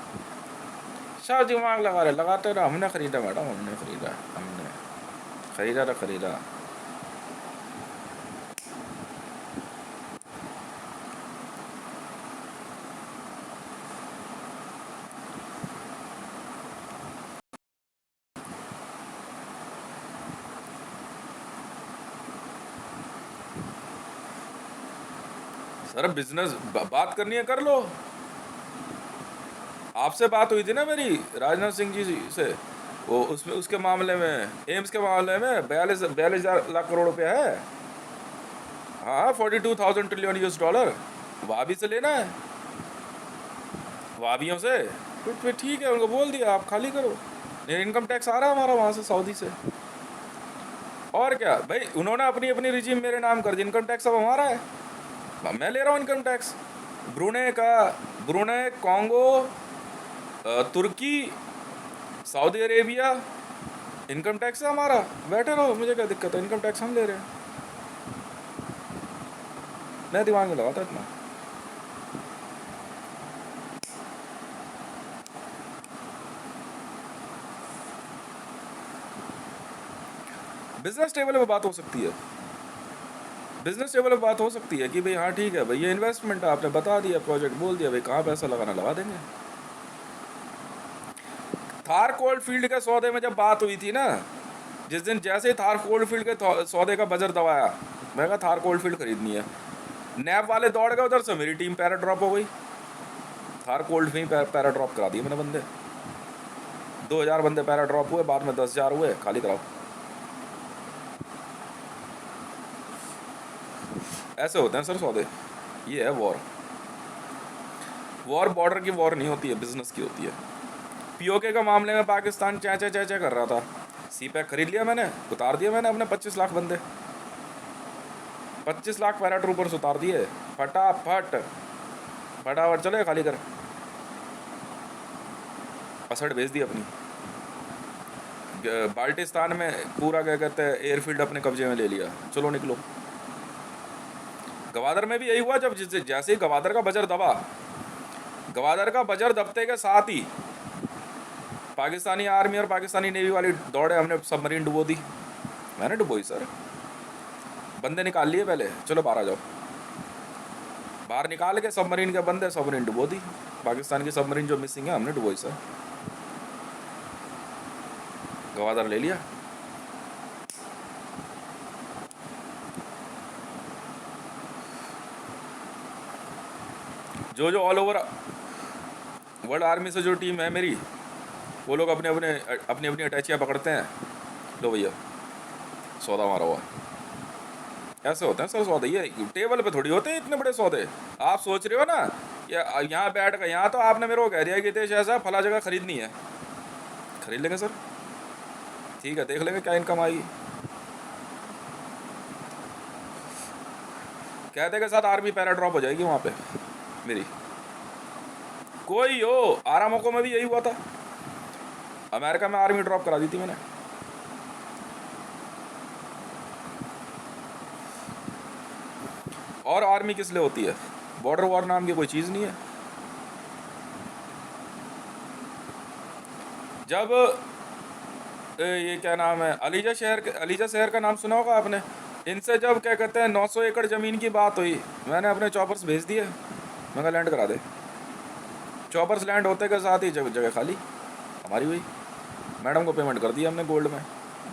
सब दिमाग लगा रहे, लगाते रहे। हमने खरीदा मैडम, हमने खरीदा, हमने खरीदा तो खरीदा। सर बिजनेस बात करनी है कर लो। आपसे बात हुई थी ना मेरी राजनाथ सिंह जी से, वो उसमें उसके मामले में, एम्स के मामले में 42 लाख करोड़ रुपया है। हाँ 42,000 ट्रिलियन US डॉलर वाबी से लेना है, वाबियों से। फिर ठीक है, उनको बोल दिया आप खाली करो। इनकम टैक्स आ रहा है हमारा वहाँ से, सऊदी से। और क्या भाई, उन्होंने अपनी अपनी रिजीम मेरे नाम कर दी, इनकम टैक्स अब हमारा है, मैं ले रहा हूँ इनकम टैक्स। ब्रुने का, ब्रुने, कॉन्गो, तुर्की, सऊदी अरेबिया, इनकम टैक्स है हमारा। बैठे रहो, मुझे क्या दिक्कत है, इनकम टैक्स हम ले रहे हैं। मैं दिमाग में लगाता इतना। बिजनेस टेबल पे बात हो सकती है, बिजनेस टेबल पे बात हो सकती है कि भाई हाँ ठीक है भाई, ये इन्वेस्टमेंट आपने बता दिया, प्रोजेक्ट बोल दिया, भाई कहाँ पैसा लगाना लगा देंगे। थार कोल्ड फील्ड के सौदे में जब बात हुई थी ना, जिस दिन जैसे ही थार कोल्ड फील्ड के सौदे का बजट दबाया, मैं कहा थार कोल्ड फील्ड खरीदनी है। नैप वाले दौड़ गए उधर से, मेरी टीम पैरा ड्रॉप हो गई। थार कोल्ड में ही पैरा ड्रॉप करा दिए मैंने बंदे। 2000 बंदे पैरा ड्रॉप हुए, बाद में 10,000 हुए, खाली कराओ। ऐसे होते हैं सर सौदे। ये है वॉर। वॉर बॉर्डर की वॉर नहीं होती है, बिजनेस की होती है। पीओके का मामले में पाकिस्तान चा कर रहा था। सी पैक खरीद लिया मैंने, उतार दिया मैंने अपने 25 लाख बंदे, 25 लाख पैरा ट्रूपर्स उतार दिए फटाफट। फटाफट चले खाली कर, असड़ भेज दी अपनी। बाल्टिस्तान में पूरा क्या कहते हैं एयरफील्ड अपने कब्जे में ले लिया, चलो निकलो। गवादर में भी यही हुआ, जब जैसे ही गवादर का बजर दबा, गवादर का बजर दबते के साथ ही पाकिस्तानी आर्मी और पाकिस्तानी नेवी वाली दौड़े, हमने सबमरीन डुबो दी। मैंने डुबोई सर, बंदे निकाल लिए पहले, चलो बाहर आ जाओ। बाहर निकाल के सबमरीन के बंदे, सबमरीन डुबो दी। पाकिस्तान की सबमरीन जो मिसिंग है हमने डुबोई सर, गवादर ले लिया। जो ऑल ओवर वर्ल्ड आर्मी से जो टीम है मेरी, वो लोग अपने अपनी अटैचियाँ पकड़ते हैं, लो भैया सौदा मारा हुआ। ऐसे होते हैं सर सौदे, ये टेबल पे थोड़ी होते हैं इतने बड़े सौदे। आप सोच रहे हो ना, यहाँ बैठ कर, यहाँ तो आपने मेरे को कह दिया कि देश ऐसा फला जगह खरीदनी है, खरीद लेंगे सर, ठीक है, देख लेंगे क्या इनकम आएगी। कहते के साथ आर्मी पैरा ड्रॉप हो जाएगी वहाँ पे मेरी। कोई हो, आरामोको में भी यही हुआ था, अमेरिका में आर्मी ड्रॉप करा दी थी मैंने। और आर्मी किस लिए होती है? बॉर्डर वॉर नाम की कोई चीज़ नहीं है। जब ये क्या नाम है, अलीजा शहर का नाम सुना होगा आपने। इनसे जब क्या कहते हैं 900 एकड़ ज़मीन की बात हुई, मैंने अपने चॉपर्स भेज दिए, मैं लैंड करा दे। चॉपर्स लैंड होते के साथ ही जगह खाली हमारी हुई। मैडम को पेमेंट कर दिया हमने गोल्ड में,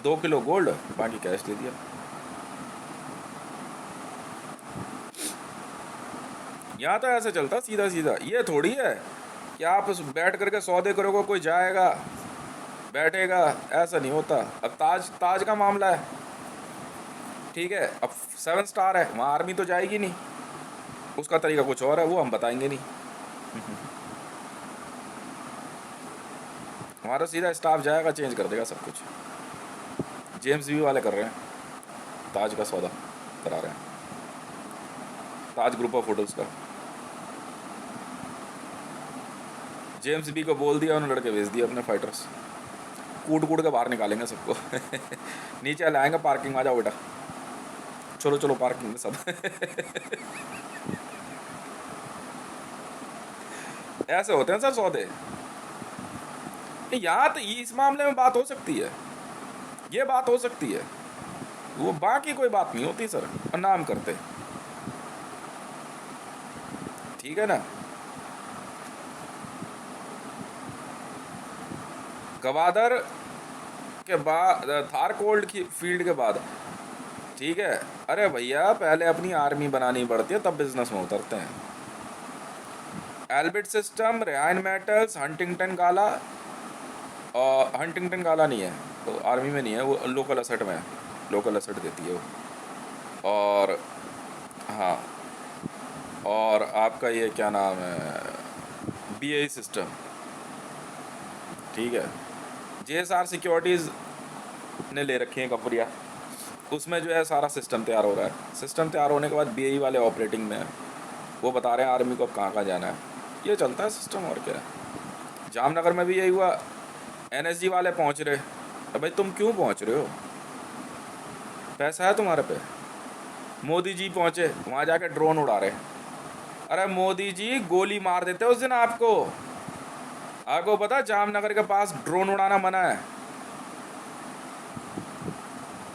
2 किलो गोल्ड, बाकी कैश दे दिया। यहाँ तो ऐसे चलता सीधा सीधा। ये थोड़ी है कि आप बैठ करके सौदे करोगे, कोई जाएगा बैठेगा, ऐसा नहीं होता। अब ताज का मामला है, ठीक है, अब 7 स्टार है, वहाँ आर्मी तो जाएगी नहीं, उसका तरीका कुछ और है, वो हम बताएंगे नहीं। हमारा सीधा स्टाफ जाएगा, चेंज कर देगा सब कुछ। जेम्स वी वाले कर रहे हैं, ताज का सौदा करा रहे हैं, ताज ग्रुप ऑफ होटल्स का। जेम्स बी को बोल दिया, उन्होंने लड़के भेज दिए अपने फाइटर्स, कूट के बाहर निकालेंगे सबको। नीचे लाएंगे, पार्किंग आ जाओ बेटा, चलो चलो पार्किंग में सब। ऐसे होते हैं सर सौदे। यहाँ तो इस मामले में बात हो सकती है, ये बात हो सकती है, वो बाकी कोई बात नहीं होती सर, और नाम करते, ठीक है ना। गवादर के बाद, थार कोल्ड की फील्ड के बाद, ठीक है, अरे भैया पहले अपनी आर्मी बनानी पड़ती है, तब बिजनेस में उतरते हैं। Elbit system, Rehan metals, Huntington Ingalls, और हंटिंगटन गाला नहीं है तो आर्मी में नहीं है, वो लोकल असेट में है, लोकल असेट देती है वो। और हाँ, और आपका ये क्या नाम है, BAE सिस्टम, ठीक है। JSR सिक्योरिटीज़ ने ले रखी हैं कंपनियाँ, उसमें जो है सारा सिस्टम तैयार हो रहा है। सिस्टम तैयार होने के बाद BAE वाले ऑपरेटिंग में है, वो बता रहे हैं आर्मी को अब कहाँ कहाँ जाना है, ये चलता है सिस्टम, और क्या है। जामनगर में भी यही हुआ, NSG वाले पहुँच रहे, अब भाई तुम क्यों पहुँच रहे हो, पैसा है तुम्हारे पे। मोदी जी पहुँचे, वहाँ जाके ड्रोन उड़ा रहे, अरे मोदी जी गोली मार देते उस दिन आपको। आपको पता जामनगर के पास ड्रोन उड़ाना मना है।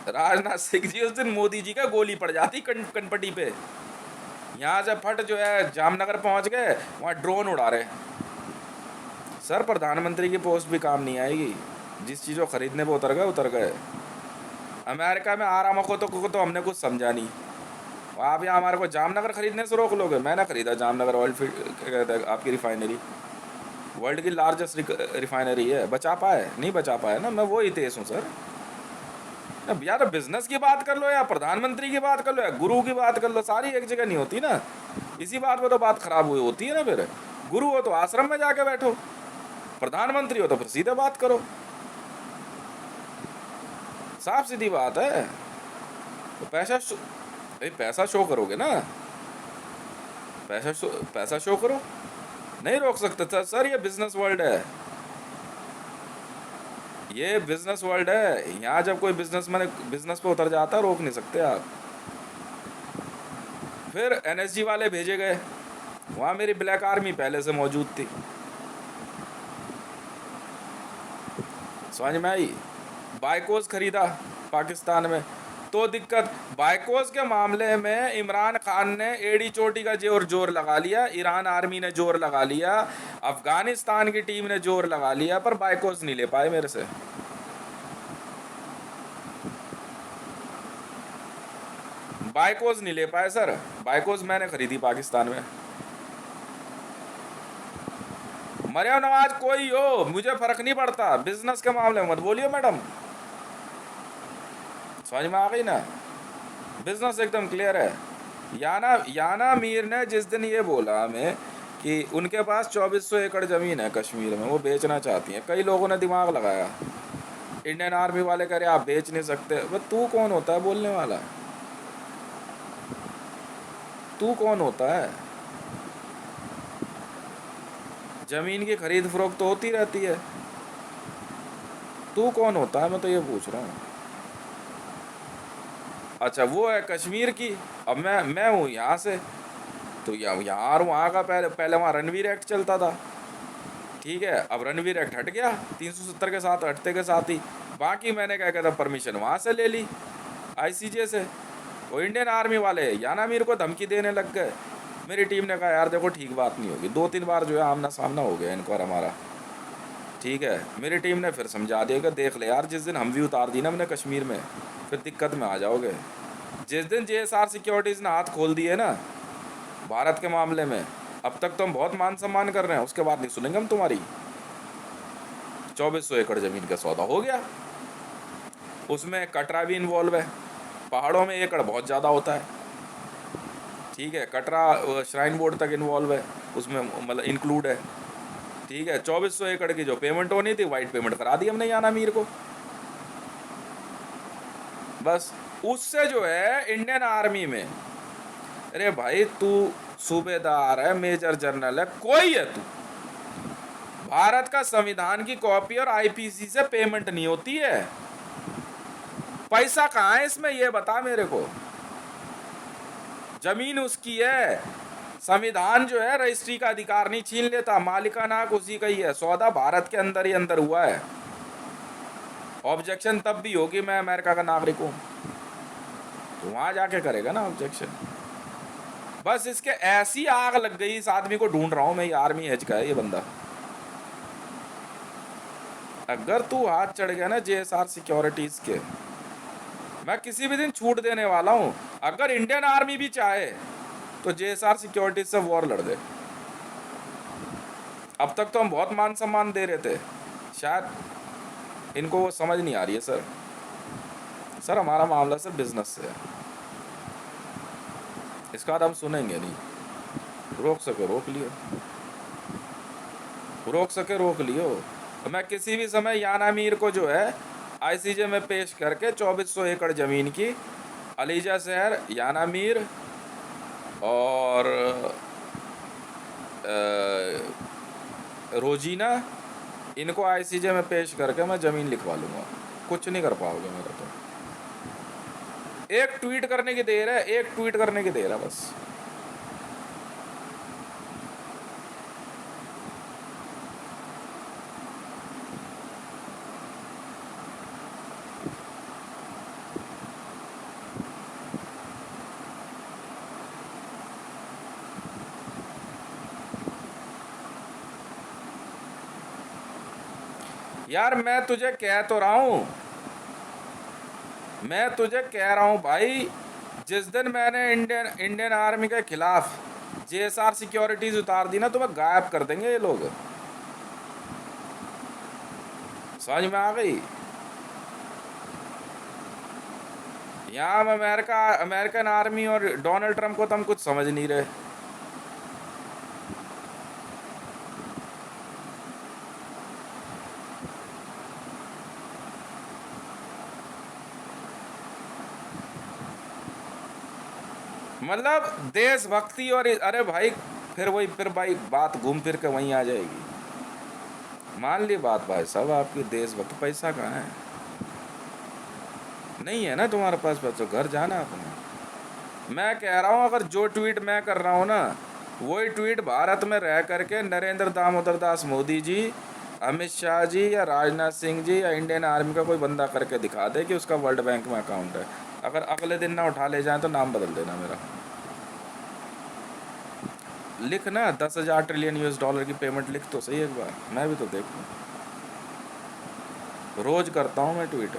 राजनाथ सिंह जी उस दिन मोदी जी का गोली पड़ जाती कनपट्टी पे, यहाँ से फट जो है जामनगर पहुँच गए, वहाँ ड्रोन उड़ा रहे। सर प्रधानमंत्री की पोस्ट भी काम नहीं आएगी, जिस चीज़ को खरीदने पे उतर गए। अमेरिका में आराम को तो हमने कुछ समझा नहीं, आप यहाँ हमारे को जामनगर खरीदने से रोक लोगे? मैंने खरीदा जामनगर ऑयल फील्ड, क्या कहते हैं आपकी रिफाइनरी, वर्ल्ड की लार्जेस्ट रिफाइनरी है। बचा पाए? नहीं बचा पाए ना। मैं वो ही तेज हूँ सर। अब या तो बिजनेस की बात कर लो, या प्रधानमंत्री की बात कर लो, या गुरु की बात कर लो, सारी एक जगह नहीं होती ना। इसी बात पे तो बात खराब हुई होती है ना। फिर गुरु हो तो आश्रम में जाके बैठो, प्रधानमंत्री हो तो फिर सीधे बात करो। साफ सीधी बात है। तो पैसा शो करोगे ना, पैसा शो करो। नहीं रोक सकते था सर, ये बिजनेस वर्ल्ड है, ये बिजनेस वर्ल्ड है। यहाँ जब कोई बिजनेसमैन बिजनेस पे उतर जाता है, रोक नहीं सकते आप। फिर एनएसजी वाले भेजे गए, वहाँ मेरी ब्लैक आर्मी पहले से मौजूद थी। समझ में आई? बाइकोस खरीदा पाकिस्तान में, तो दिक्कत। बाइकोस के मामले में इमरान खान ने एड़ी चोटी का जोर लगा लिया, ईरान आर्मी ने जोर लगा लिया, अफगानिस्तान की टीम ने जोर लगा लिया, पर बाइकोस नहीं ले पाए मेरे से। बाइकोस नहीं ले पाए सर। बाइकोस मैंने खरीदी पाकिस्तान में। मरियम नवाज कोई हो, मुझे फर्क नहीं पड़ता, बिजनेस के मामले में मत बोलियो मैडम। समझ में आ गई ना? बिजनेस एकदम क्लियर है। याना मीर ने जिस दिन ये बोला हमें कि उनके पास 2400 एकड़ ज़मीन है कश्मीर में, वो बेचना चाहती हैं, कई लोगों ने दिमाग लगाया। इंडियन आर्मी वाले कह रहे आप बेच नहीं सकते। बस तू कौन होता है बोलने वाला? तू कौन होता है? ज़मीन की खरीद फरोख्त तो होती रहती है, तू कौन होता है? मैं तो ये पूछ रहा हूँ। अच्छा वो है कश्मीर की, अब मैं हूँ यहाँ से, तो यहाँ वहाँ का पहले वहाँ रणवीर एक्ट चलता था, ठीक है। अब रणवीर एक्ट हट गया 370 के साथ, हटते के साथ ही बाकी मैंने क्या कहता परमिशन वहाँ से ले ली, आईसीजे से। वो इंडियन आर्मी वाले याना मीर को धमकी देने लग गए। मेरी टीम ने कहा यार देखो ठीक बात नहीं होगी। 2-3 बार जो है आमना सामना हो गया इनको और हमारा, ठीक है। मेरी टीम ने फिर समझा दिया कि देख ले यार, जिस दिन हम भी उतार दी ना हमने कश्मीर में, फिर दिक्कत में आ जाओगे। जिस दिन JSR सिक्योरिटीज़ ने हाथ खोल दिए ना भारत के मामले में, अब तक तो हम बहुत मान सम्मान कर रहे हैं, उसके बाद नहीं सुनेंगे हम तुम्हारी। 2400 एकड़ ज़मीन का सौदा हो गया, उसमें कटरा भी इन्वॉल्व है। पहाड़ों में एकड़ बहुत ज़्यादा होता है, ठीक है। कटरा श्राइन बोर्ड तक इन्वॉल्व है, उसमें मतलब इंक्लूड है, ठीक है। 2400 एकड़ की जो पेमेंट होनी थी, वाइट पेमेंट करा दी हमने याना मीर को। बस उससे जो है इंडियन आर्मी में, अरे भाई तू सूबेदार है, मेजर जनरल है, कोई है तू, भारत का संविधान की कॉपी और आईपीसी से पेमेंट नहीं होती है। पैसा कहाँ है इसमें, ये बता मेरे को। जमीन उसकी है, संविधान जो है रजिस्ट्री का अधिकार नहीं छीन लेता, मालिकाना हक उसी का ही है। सौदा भारत के अंदर ही अंदर हुआ है। ऑब्जेक्शन तब भी होगी मैं अमेरिका का नागरिक हूँ, तो वहां जाके करेगा ना ऑब्जेक्शन। बस इसके ऐसी आग लग गई, इस आदमी को ढूंढ रहा हूं मैं, ये आर्मी हेज का है ये बंदा। अगर तू हाथ चढ़ गया ना JSR सिक्योरिटीज के, मैं किसी भी दिन छूट देने वाला हूं। अगर इंडियन आर्मी भी चाहे तो JSR सिक्योरिटीज से वॉर लड़ दे। अब तक तो हम बहुत मान सम्मान दे रहे थे, शायद इनको वो समझ नहीं आ रही है सर हमारा मामला सिर्फ बिजनेस से है, इसका बाद हम सुनेंगे नहीं। रोक सके रोक लियो, रोक सके रोक लियो। तो मैं किसी भी समय याना मीर को जो है आईसीजे में पेश करके 2400 एकड़ ज़मीन की, अलीजा शहर, याना मीर और रोजीना, इनको आईसीजे में पेश करके मैं ज़मीन लिखवा लूँगा। कुछ नहीं कर पाओगे मेरा। तो एक ट्वीट करने की देर है, एक ट्वीट करने की देर है बस। यार मैं तुझे कह तो रहा हूं, मैं तुझे कह रहा हूं भाई, जिस दिन मैंने इंडियन इंडियन आर्मी के खिलाफ जेएसआर सिक्योरिटीज उतार दी ना, तो मैं गायब कर देंगे ये लोग। समझ में आ गई? यहाँ हम अमेरिकन आर्मी और डोनाल्ड ट्रंप को तो हम कुछ समझ नहीं रहे। मतलब देशभक्ति और अरे भाई, फिर भाई बात घूम फिर के वहीं आ जाएगी। मान ली बात भाई साहब आपकी, देशभक्ति पैसा कहाँ है? नहीं है ना तुम्हारे पास पैसा, घर जाना अपने। मैं कह रहा हूँ अगर जो ट्वीट मैं कर रहा हूँ ना, वही ट्वीट भारत में रह करके नरेंद्र दामोदर दास मोदी जी, अमित शाह जी या राजनाथ सिंह जी या इंडियन आर्मी का कोई बंदा करके दिखा दे कि उसका वर्ल्ड बैंक में अकाउंट है। अगर अगले दिन ना उठा ले जाए तो नाम बदल देना मेरा। लिख ना 10,000 ट्रिलियन यूएस डॉलर की पेमेंट, लिख तो सही एक बार, मैं भी तो देखूं। रोज करता हूँ मैं ट्वीट।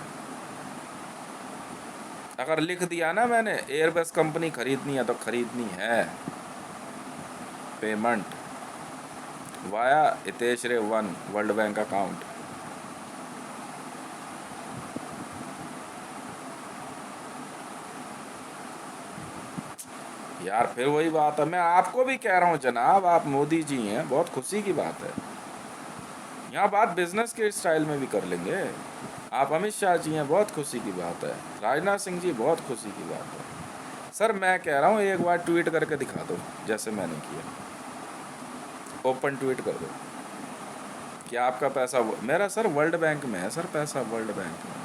अगर लिख दिया ना मैंने एयरबस कंपनी खरीदनी है तो खरीदनी है, पेमेंट वाया हितेश रे 1 वर्ल्ड बैंक अकाउंट। यार फिर वही बात है, मैं आपको भी कह रहा हूँ जनाब, आप मोदी जी हैं, बहुत खुशी की बात है। यहाँ बात बिजनेस के स्टाइल में भी कर लेंगे। आप अमित शाह जी हैं, बहुत खुशी की बात है। राजनाथ सिंह जी, बहुत खुशी की बात है। सर मैं कह रहा हूँ एक बार ट्वीट करके दिखा दो जैसे मैंने किया, ओपन ट्वीट कर दो कि आपका पैसा मेरा सर वर्ल्ड बैंक में है। सर पैसा वर्ल्ड बैंक में।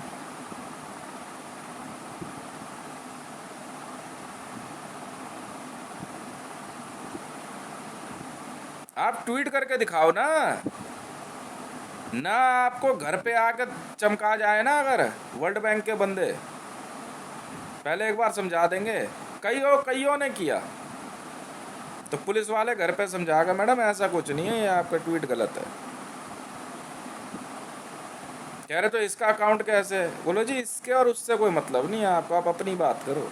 आप ट्वीट करके दिखाओ ना। ना आपको घर पे आकर चमका जाए ना अगर वर्ल्ड बैंक के बंदे, पहले एक बार समझा देंगे। कईयों ने किया तो पुलिस वाले घर पे समझाकर, मैडम ऐसा कुछ नहीं है, ये आपका ट्वीट गलत है। कह रहे तो इसका अकाउंट कैसे है? बोलो जी इसके और उससे कोई मतलब नहीं है आपको, आप अपनी बात करो।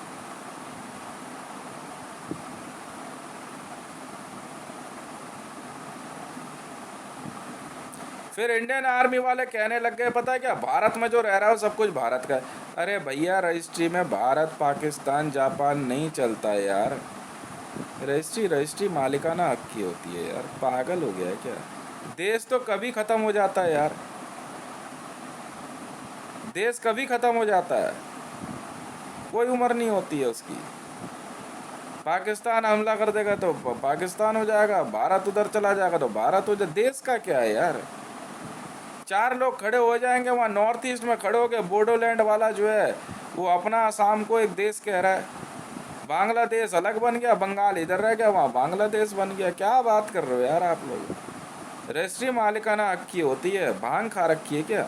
फिर इंडियन आर्मी वाले कहने लग गए पता है क्या, भारत में जो रह रहा है वो सब कुछ भारत का है। अरे भैया रजिस्ट्री में भारत पाकिस्तान जापान नहीं चलता है यार। रजिस्ट्री मालिकाना हक की होती है यार, पागल हो गया है क्या? देश तो कभी खत्म हो जाता है यार, देश कभी खत्म हो जाता है, कोई उम्र नहीं होती है उसकी। पाकिस्तान हमला कर देगा तो पाकिस्तान हो जाएगा, भारत उधर चला जाएगा तो भारत हो जाए। देश का क्या है यार? 4 लोग खड़े हो जाएंगे वहाँ नॉर्थ ईस्ट में खड़े हो गए, बोडोलैंड वाला जो है वो अपना असम को एक देश कह रहा है, बांग्लादेश अलग बन गया, बंगाल इधर रह गया, वहाँ बांग्लादेश बन गया। क्या बात कर रहे हो यार आप लोग? रजिस्ट्री मालिकाना हक की होती है, भांग खा रखी है क्या?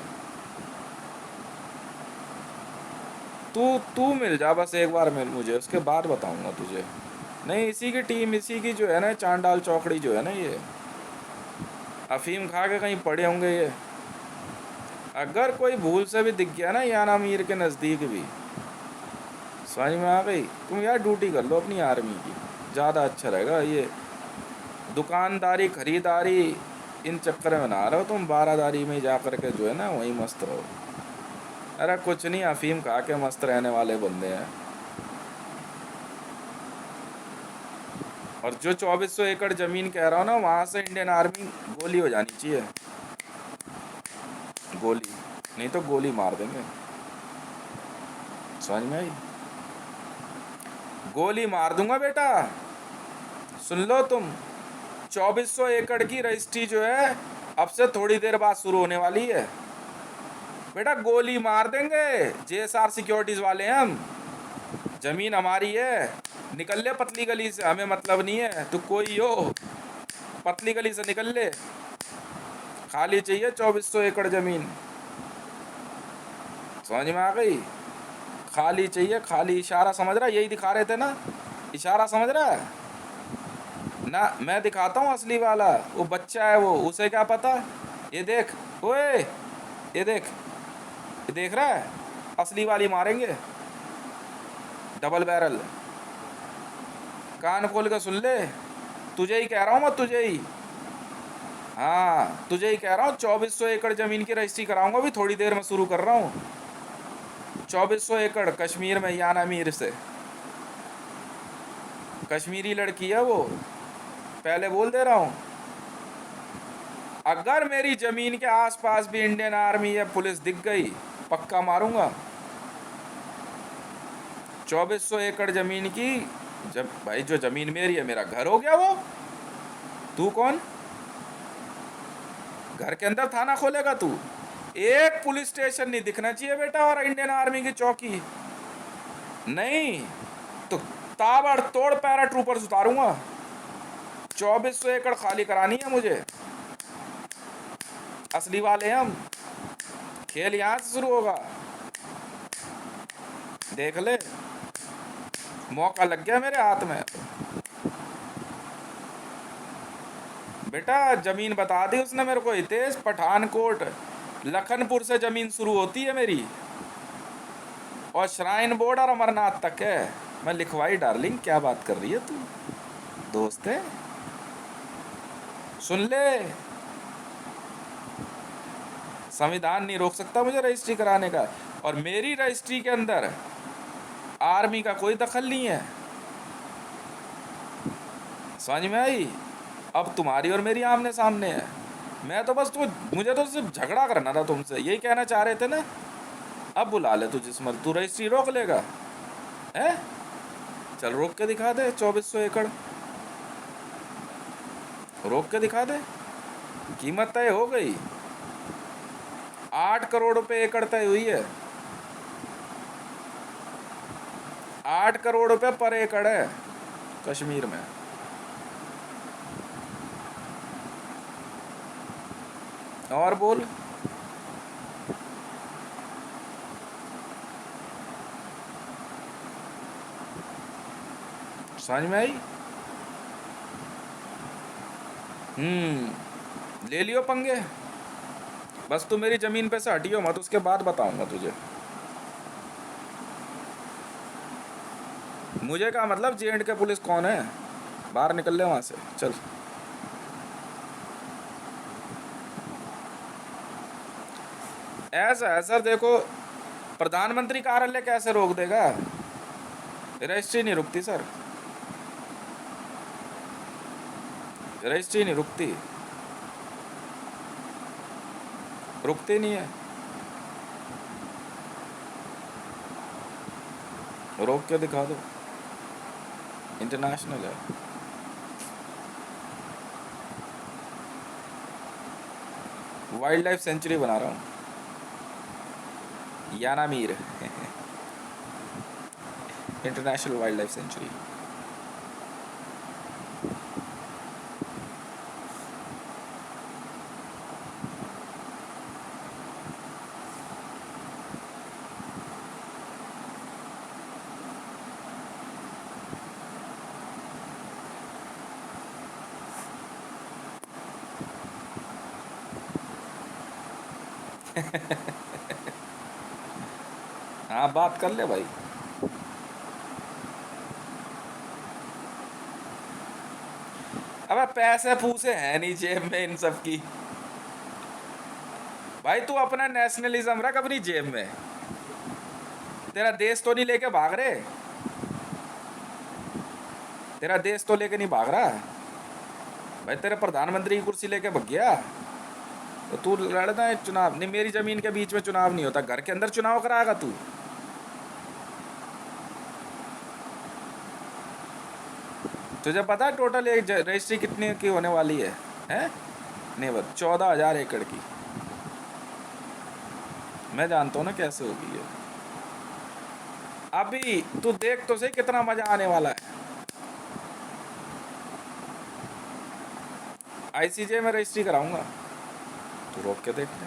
तू तू मिल जा बस एक बार, मिल मुझे, उसके बाद बताऊंगा तुझे। नहीं इसी की टीम, इसी की जो है ना चांडाल चौकड़ी जो है ना, ये अफीम खा के कहीं पड़े होंगे ये। अगर कोई भूल से भी दिख गया ना याना मीर के नज़दीक भी, समझ में आ गई? तुम यार ड्यूटी कर लो अपनी आर्मी की, ज़्यादा अच्छा रहेगा। ये दुकानदारी खरीदारी इन चक्कर में ना रहो तुम, बारादारी में जा कर के जो है ना वहीं मस्त रहो। अरे कुछ नहीं, अफीम खा के मस्त रहने वाले बंदे हैं। और जो 2400 एकड़ ज़मीन कह रहा हूँ ना, वहाँ से इंडियन आर्मी गोली हो जानी चाहिए, गोली, नहीं तो गोली मार देंगे। समझ में आई? गोली मार दूंगा बेटा, सुन लो तुम। 2400 एकड़ की रजिस्ट्री जो है अब से थोड़ी देर बाद शुरू होने वाली है बेटा, गोली मार देंगे। जेएसआर सिक्योरिटीज वाले हैं हम, जमीन हमारी है, निकल ले पतली गली से, हमें मतलब नहीं है तू कोई हो, पतली गली से निकल ले, खाली चाहिए 2400 एकड़ जमीन। समझ में आ गई? खाली चाहिए, खाली। इशारा समझ रहा है? यही दिखा रहे थे ना, इशारा समझ रहा है ना? मैं दिखाता हूँ असली वाला, वो बच्चा है वो, उसे क्या पता। ये देख, ओए ये देख, ये देख रहा है? असली वाली मारेंगे, डबल बैरल। कान खोल के सुन ले, तुझे ही कह रहा हूँ मैं, तुझे ही, हाँ तुझे ही कह रहा हूँ। 2400 एकड़ ज़मीन की रजिस्ट्री कराऊंगा, अभी थोड़ी देर में शुरू कर रहा हूँ। 2400 एकड़ कश्मीर में, याना मीर से। कश्मीरी लड़की है वो, पहले बोल दे रहा हूँ। अगर मेरी ज़मीन के आसपास भी इंडियन आर्मी या पुलिस दिख गई, पक्का मारूंगा। 2400 एकड़ ज़मीन की, जब भाई जो ज़मीन मेरी है, मेरा घर हो गया वो। तू कौन? घर के अंदर थाना खोलेगा तू? एक पुलिस स्टेशन नहीं दिखना चाहिए बेटा, और इंडियन आर्मी की चौकी नहीं तो ताबड़तोड़ पैरा ट्रूपर्स उतारूंगा। 2400 एकड़ खाली करानी है मुझे, असली वाले हम। खेल यहां से शुरू होगा, देख ले, मौका लग गया मेरे हाथ में। बेटा जमीन बता दी उसने मेरे को, हितेश, पठानकोट लखनपुर से जमीन शुरू होती है मेरी, और श्राइन बोर्ड और अमरनाथ तक है। मैं लिखवाई डार्लिंग, क्या बात कर रही है तू, दोस्त है। सुन ले, संविधान नहीं रोक सकता मुझे रजिस्ट्री कराने का, और मेरी रजिस्ट्री के अंदर आर्मी का कोई दखल नहीं है। समझ में आई? अब तुम्हारी और मेरी आमने सामने है। मैं तो बस मुझे तो सिर्फ झगड़ा करना था तुमसे, यही कहना चाह रहे थे ना। अब बुला ले तू जिस मर्जी, तू रजिस्ट्री रोक लेगा है? चल रोक के दिखा दे, 2400 एकड़ रोक के दिखा दे। कीमत तय हो गई, 8 करोड़ रुपए एकड़ तय हुई है। 8 करोड़ रुपए पर एकड़ है कश्मीर में। और बोल। समझ में आई? ले लियो पंगे, बस तू मेरी जमीन पे से हटियो मत, उसके बाद बताऊंगा तुझे। मुझे क्या मतलब J&K के पुलिस कौन है, बाहर निकल ले वहां से, चल। ऐसा है सर, देखो प्रधानमंत्री कार्यालय कैसे रोक देगा, रजिस्ट्री नहीं रुकती सर, रजिस्ट्री नहीं रुकती, रुकती नहीं है। रोक के दिखा दो, इंटरनेशनल है। वाइल्ड लाइफ सेंचुरी बना रहा हूँ, Yana Mir international wild life sanctuary. हाँ बात कर ले भाई। अबे पैसे पूसे हैं नहीं जेब में इन सब की, भाई तू अपना नेशनलिज्म रख अपनी जेब में, तेरा देश तो नहीं लेके भाग रहे, तेरा देश तो लेके नहीं भाग रहा भाई, तेरे प्रधानमंत्री की कुर्सी लेके भाग गया तो तू लड़ना है चुनाव नहीं। मेरी जमीन के बीच में चुनाव नहीं होता, घर के अंदर चुनाव कराएगा तू। तुझे पता है टोटल एक रजिस्ट्री कितने की होने वाली है? नहीं बता, 14,000 एकड़ की। मैं जानता हूँ ना कैसे होगी ये। अभी तू देख तो सही कितना मजा आने वाला है। ICJ में रजिस्ट्री कराऊंगा, तू रोक के देख ले।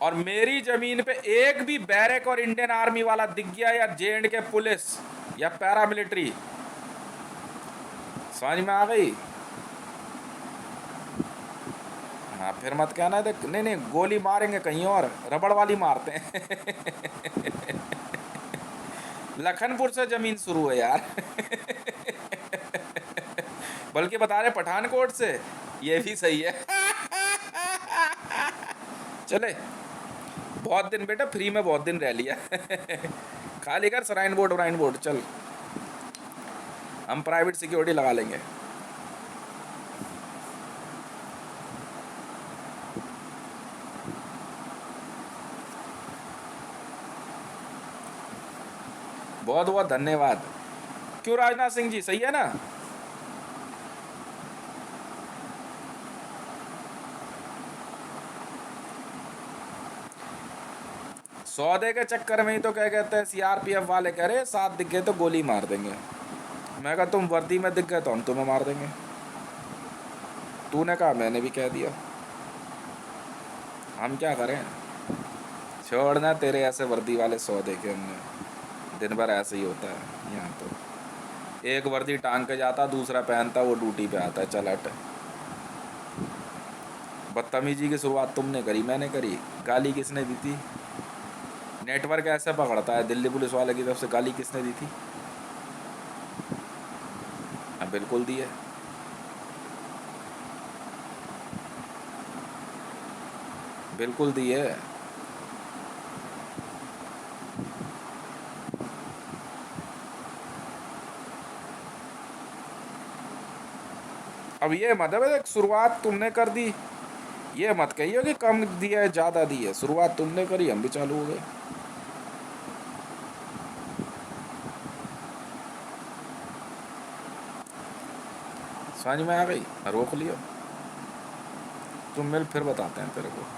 और मेरी जमीन पे एक भी बैरक और इंडियन आर्मी वाला दिख गया, या J&K पुलिस या पैरामिलिट्री, समझ में आ गई? हाँ फिर मत कहना देख, नहीं गोली मारेंगे कहीं और, रबड़ वाली मारते हैं लखनपुर से ज़मीन शुरू है यार। बल्कि बता रहे पठानकोट से, ये भी सही है। चले, बहुत दिन बेटा फ्री में बहुत दिन रह लिया। खाली कर सराइन बोर्ड वराइन बोर्ड, चल हम प्राइवेट सिक्योरिटी लगा लेंगे। बहुत बहुत धन्यवाद। क्यों राजनाथ सिंह जी, सही है ना? सौदे के चक्कर में ही तो क्या कहते हैं सीआरपीएफ वाले कह रहे साथ दिख गए तो गोली मार देंगे। मैं कहा तुम वर्दी में दिख गए तो हम तुम्हें मार देंगे। तूने कहा मैंने भी कह दिया, हम क्या करें। छोड़ना तेरे ऐसे वर्दी वाले सौदे के, हमने दिन भर ऐसे ही होता है यहाँ तो। एक वर्दी टांग के जाता, दूसरा पहनता, वो ड्यूटी पे आता है। चल हट। बदतमीजी की शुरुआत तुमने करी, मैंने करी? गाली किसने दी थी? नेटवर्क ऐसे पकड़ता है, दिल्ली पुलिस वाले की तरफ से गाली किसने दी थी? हाँ बिल्कुल दी है। बिल्कुल दी है। अब ये मतलब शुरुआत तुमने कर दी, ये मत कहियो कि कम दिया है ज़्यादा दी है। शुरुआत तुमने करी, हम भी चालू हो गए। समझ में आ गई? रोक लियो। तुम मिल, फिर बताते हैं तेरे को।